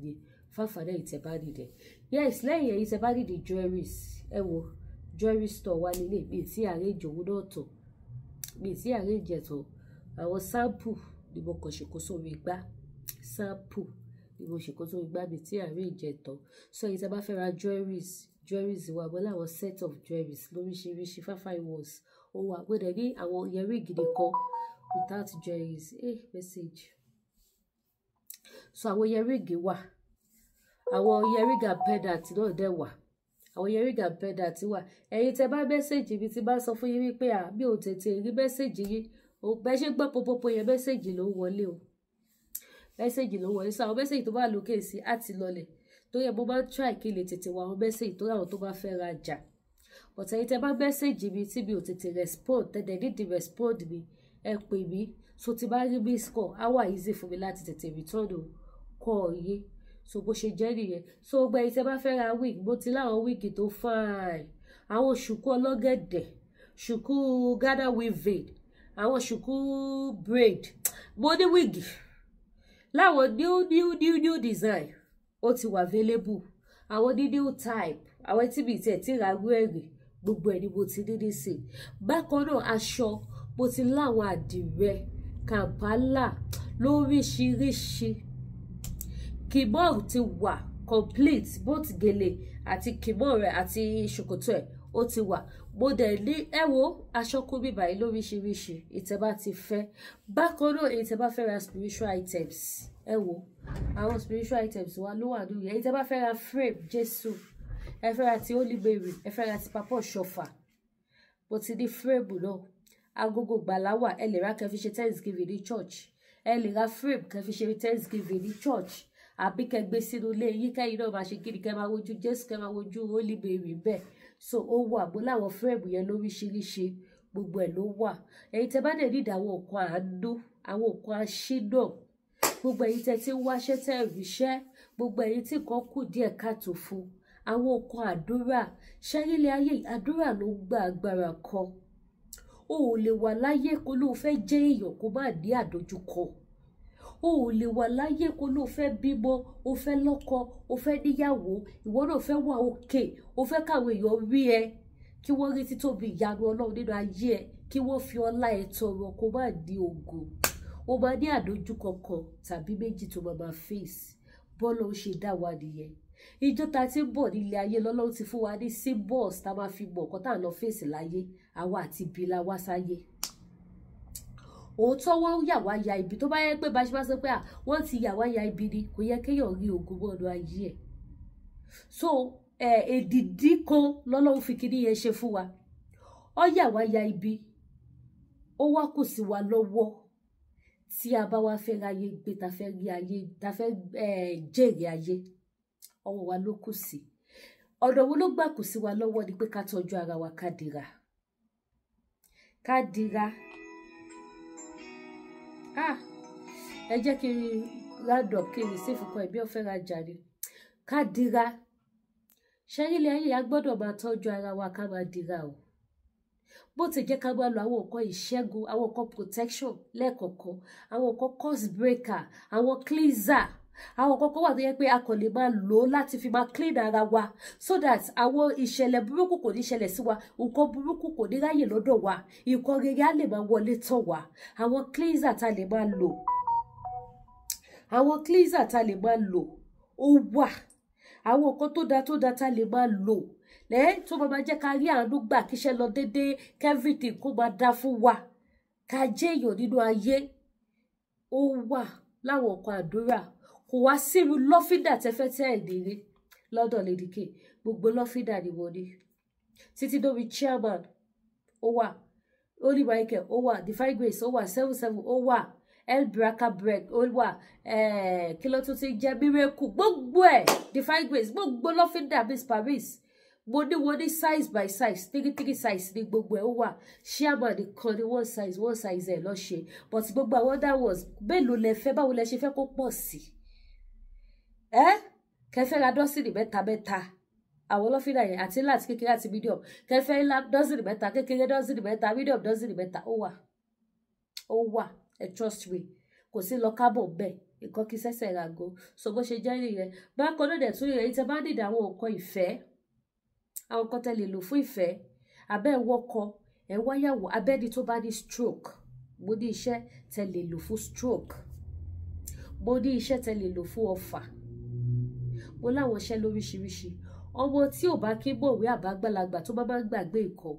ni fáfàdé ẹ̀yin tẹ́ bá nídẹ̀. Yes lẹ́yìn ẹ̀yin tẹ́ bá nídẹ̀ jewelries ẹ wo jewelry store wà nílé mi tí arrange òun náà tọ̀ mi tí arrange ẹ̀tọ́ àwọn sample ni mo kàn ṣe kó sórí igbá sample ni mo ṣe kó sórí igbá mi tí arrange ẹ̀tọ́. So ẹ̀yin tẹ́ bá fẹ́ ra jewelries wà bọ́ láwọn set of jewelries lóríṣiríṣi 5 ones ó wà gbọ́dọ̀ ní àwọn earring gidi kan without jewelries message. So àwọn earring wà àwọn earring and pendant náà dẹ̀ wà àwọn earring and pendant wà. Ẹ̀yin tẹ́ bá message mi tí bá sọ fún yín wípé mi ò tètè rí message yín ó bẹ́ ṣe gbọ́ popopo yẹn message ló wọlé o message ló wọlé. So àwọn message tó bá lókè sí àti lọlẹ̀ tó yẹ mo máa ń try kí lè tètè wá àwọn message tó ráwọn tó bá fẹ́ rajà. But ẹ̀yin tẹ́ bá message mi tí mi ò tètè respond tẹ́lẹ̀ ní di respond mi ẹ pè mí so tí bá rí miss call á wà easy fún mi láti tètè return call yín. So bó ṣe jẹ́ nìyẹn. So gbogbo ẹ̀yin tẹ́ bá fẹ́ ra wig mo ti láwọn wig tó fine àwọn ṣùkú ọlọ́gẹ̀dẹ̀ ṣùkú Ghana weaving àwọn ṣùkú braid mo ní wig láwọn new design ó ti wà available àwọn ní new type àwọn tí mi tiẹ̀ ti ra rú ẹ̀rì gbogbo ẹ̀ ni mo ti ní sí. Bákan náà aṣọ mo ti láwọn àdìrẹ Kampala lóríṣiríṣi kìmọ̀ ti wà complete both gèlè àti kìmọ̀ rẹ̀ àti ṣòkòtò ẹ̀ ó ti wà. Mo dẹ̀ ní ẹ wo aṣọ kú bíbà yìí lóríṣiríṣi ìtẹ́bá ti fẹ́. Bákan náà èyí tẹ́ bá fẹ́ ra spiritual items ẹ wo àwọn spiritual items wa ló wà lórí èyí tẹ́ bá fẹ́ ra frame Jésù ẹ fẹ́ ra ti Holy Mary ẹ fẹ́ ra ti Papa Ṣọfà bó ti ní frame náà agogo gbàláwà ẹ lè ra kẹ́ fi ṣe Thanksgiving ní church ẹ lè ra frame kẹ́ fi ṣe Thanksgiving ní church àbí kẹ́ gbé sínú ilé yín kẹ́yìn náà máa ṣe kí ni kẹ́ máa wojú Jésù kẹ́ máa wojú Holy Mary bẹ́ẹ̀. So ó wà bó láwọn frame yẹn lóríṣiríṣi gbogbo ẹ̀ ló wà. Ẹ̀yin tẹ́ bá dẹ̀ ní àwọn nǹkan àánú àwọn nǹkan àṣínà gbogbo ẹ̀yin tẹ́ ti ń wáṣẹ́ tẹ́ ríṣẹ́ gbogbo ẹ̀yin tí nǹkan kù díẹ̀ káàtó fún àwọn nǹkan àdúrà ṣẹ́rílẹ̀ ayé àdúrà ló ń gba agbára kan. O ò lè wà láyé kó ló fẹ́ jẹ́ èèyàn kó má ní àdójúkọ. O ò lè wà láyé kó ló fẹ́ bímọ o fẹ́ lọ́kọ o fẹ́ níyàwó ìwọ náà fẹ́ wà òkè o fẹ́ káwọn èèyàn rí ẹ kí wọ́n rí títóbi ìyanu Ọlọ́run nínú ayé ẹ kí wọ́n fi ọlá ẹ tọrọ kó má ní ògo. O máa ní àdójúkọ kan tàbí méjì tó máa face bọ́lá ó ṣe dá wa nìyẹn. Ìjọ ta ti ń bọ̀ nílé ayé lọ́lọ́run ti fún wa ní symbols tá máa fi mọ̀ nǹkan tá à ń lọ fèsì láyé àwa àti ibi la wá sáyé. Òótọ́ wọ́n yà wá ya ibi tó bá yẹ pé bá ṣe bá sọ pé wọ́n ti yà wá ya ibi ni kò yẹ kéèyàn rí ogun mọ́ọ̀nù ayé ẹ̀. So èdìdí kan lọ́lọ́run fi kíní yẹn ṣe fún wa. Ó yà wá ya ibi ó wá kù sí wa lọ́wọ́ tí a bá wá fẹ́ ráyé gbé ta fẹ́ rí ayé ta fẹ́ jèrè ayé ọwọ́ wa ló kù sí. Ọ̀dọ̀ wo ló gbà kù sí wa lọ́wọ́ ni pé ká tọ́jú ara wa ká dira. Ẹ jẹ́ kí n round up kí n receive kan ẹ̀bí ọ̀fẹ́ rajà ni. Ká dira. Ṣẹ́rílẹ̀ ayé a gbọ́dọ̀ máa tọ́jú ara wa ká máa dira o. Bó ti jẹ́ ká máa lo àwọn nǹkan ìṣẹ́gun àwọn nǹkan protection lẹ́ẹ̀kọ̀ọ̀kan àwọn nǹkan curse breaker àwọn cleanser àwọn kọ̀ọ̀kan wà tó yẹ pé a kò lè máa lò láti fi máa clean ara wa so that àwọn ìṣẹ̀lẹ̀ burúkú kò ní ṣẹlẹ̀ sí wa nǹkan burúkú kò ní ráyè lọ́dọ̀ wa nǹkan rere á lè máa wọlé tọ̀ wá àwọn cleanser tá lè máa lò ó wà àwọn nǹkan tó dáa tá lè máa lò lẹ́yìn tó máa jẹ́ ká rí àánú gbà kíṣẹ́ lọ déédéé everything kó máa dá fún wa ká jẹ́ èèyàn nínú ayé ó wà láwọn nǹkan àdúrà kò wá sírú lọ́fíńdà tẹ́fẹ́ tẹ́ ẹ̀ nílé lọ́dọ̀ Lady K gbogbo lọ́fíńdà ni mo ní títí lórí chairman ó wà Holy Michael ó wà Divine Grace ó wà 77 ó wà El Baraka bread ó wà kí ló tún ti jẹ́ miracle gbogbo ẹ̀ Divine Grace gbogbo lọ́fíńdà Miss Paris mo ní size by size 3 size ní gbogbo ẹ̀ ó wà chairman nìkan ní one size ẹ̀ lọ́ ṣe but gbogbo àwọn other ones mélòó lẹ fẹ́ báwo lẹ ṣe fẹ́ kó pọ̀ sí kẹfẹ́ ra dọ́sìnì mẹ́ta àwọn lọ́fíńdà yẹn àti láti kékeré àti medium kẹfẹ́ la dọ́sìnì mẹ́ta kékeré dọ́sìnì mẹ́ta medium dọ́sìnì mẹ́ta ó wà trust me kò sí lọ kábọ̀ bẹ́ẹ̀ nǹkan kí sẹ́sẹ̀ ra go so bó ṣe jẹ́ nìyẹn bákan náà dẹ̀ tún yẹn tẹ bá nídìí àwọn nǹkan ìfẹ́ àwọn nǹkan tẹ lè lò fún ìfẹ́ abẹ́ ìwọ́kọ ẹ̀ wáyàwó abẹ́ni tó bá ní stroke mo ní iṣẹ́ tẹ lè lò fún stroke mo ní iṣẹ́ tẹ lè lò fún ọfà mo láwọn iṣẹ́ lóríṣiríṣi ọmọ tí ò bá kí mọ̀wé àbágbàlagbà tó bá máa ń gbàgbé nǹkan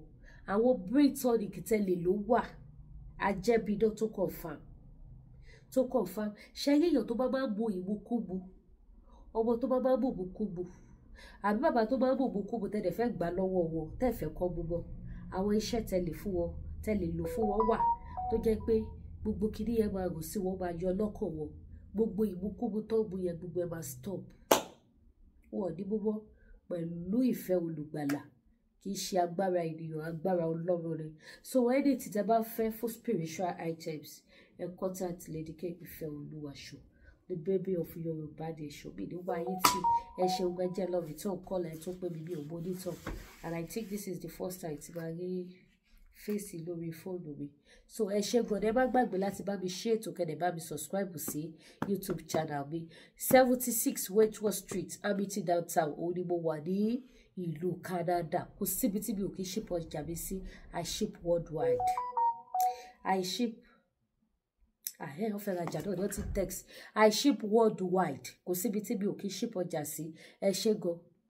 àwọn brain tonic tẹ lè lò wà ajẹ́bidán tó confam ṣẹ́yìn èèyàn tó bá máa ń mu ìmukúmu ọmọ tó bá máa ń mu ìmukúmu àbí bàbá tó máa ń mu ìmukúmu tẹ́lẹ̀ fẹ́ gbà lọ́wọ́ wọn tẹ́fẹ́ kọ́ gbogbo àwọn iṣẹ́ tẹ́lẹ̀ fún wọn tẹ́lẹ̀ lò fún wọn wà tó jẹ́ pé gbogbo kìíní yẹn máa rò sí wọn máa yọ lọ́kàn wọn gbogbo ìmukúmu tó ń mu yẹn gbogbo ẹ̀ máa stop wọn ní mímọ́ pẹ̀lú ìfẹ́ olùgbàlà kì í ṣe agbára ènìyàn agbára Ọlọ́run rẹ̀ so ẹni tí tẹ́ bá fẹ́ fún spiritual items ẹ contact Lady K Ìfẹ́olúwaṣọ the baby of Yorùbá nation mi nígbà ayé tí ẹ ṣeun gbẹjẹ lọ́ọ̀rì tó ń kọ́lá ẹ tó pé mi bí òun onítọ̀ and I think this is the first time tí máa rí fèsì lórí fóònù mi so ẹ ṣe gan ẹ má gbàgbé láti bá mi ṣe ètò kẹ́dẹ̀ bá mi subscribe sí YouTube channel mi 76 Wentworth Street Hamilton downtown òun ni mo wà ní ìlú Canada kò síbi tí mi ò kí ship ọjà mi sí I ship worldwide I ship ọ̀fẹ́ rajà náà wọ́n ti text I ship worldwide kò síbi tí mi ò kí ship ọjà sí ẹ ṣé gan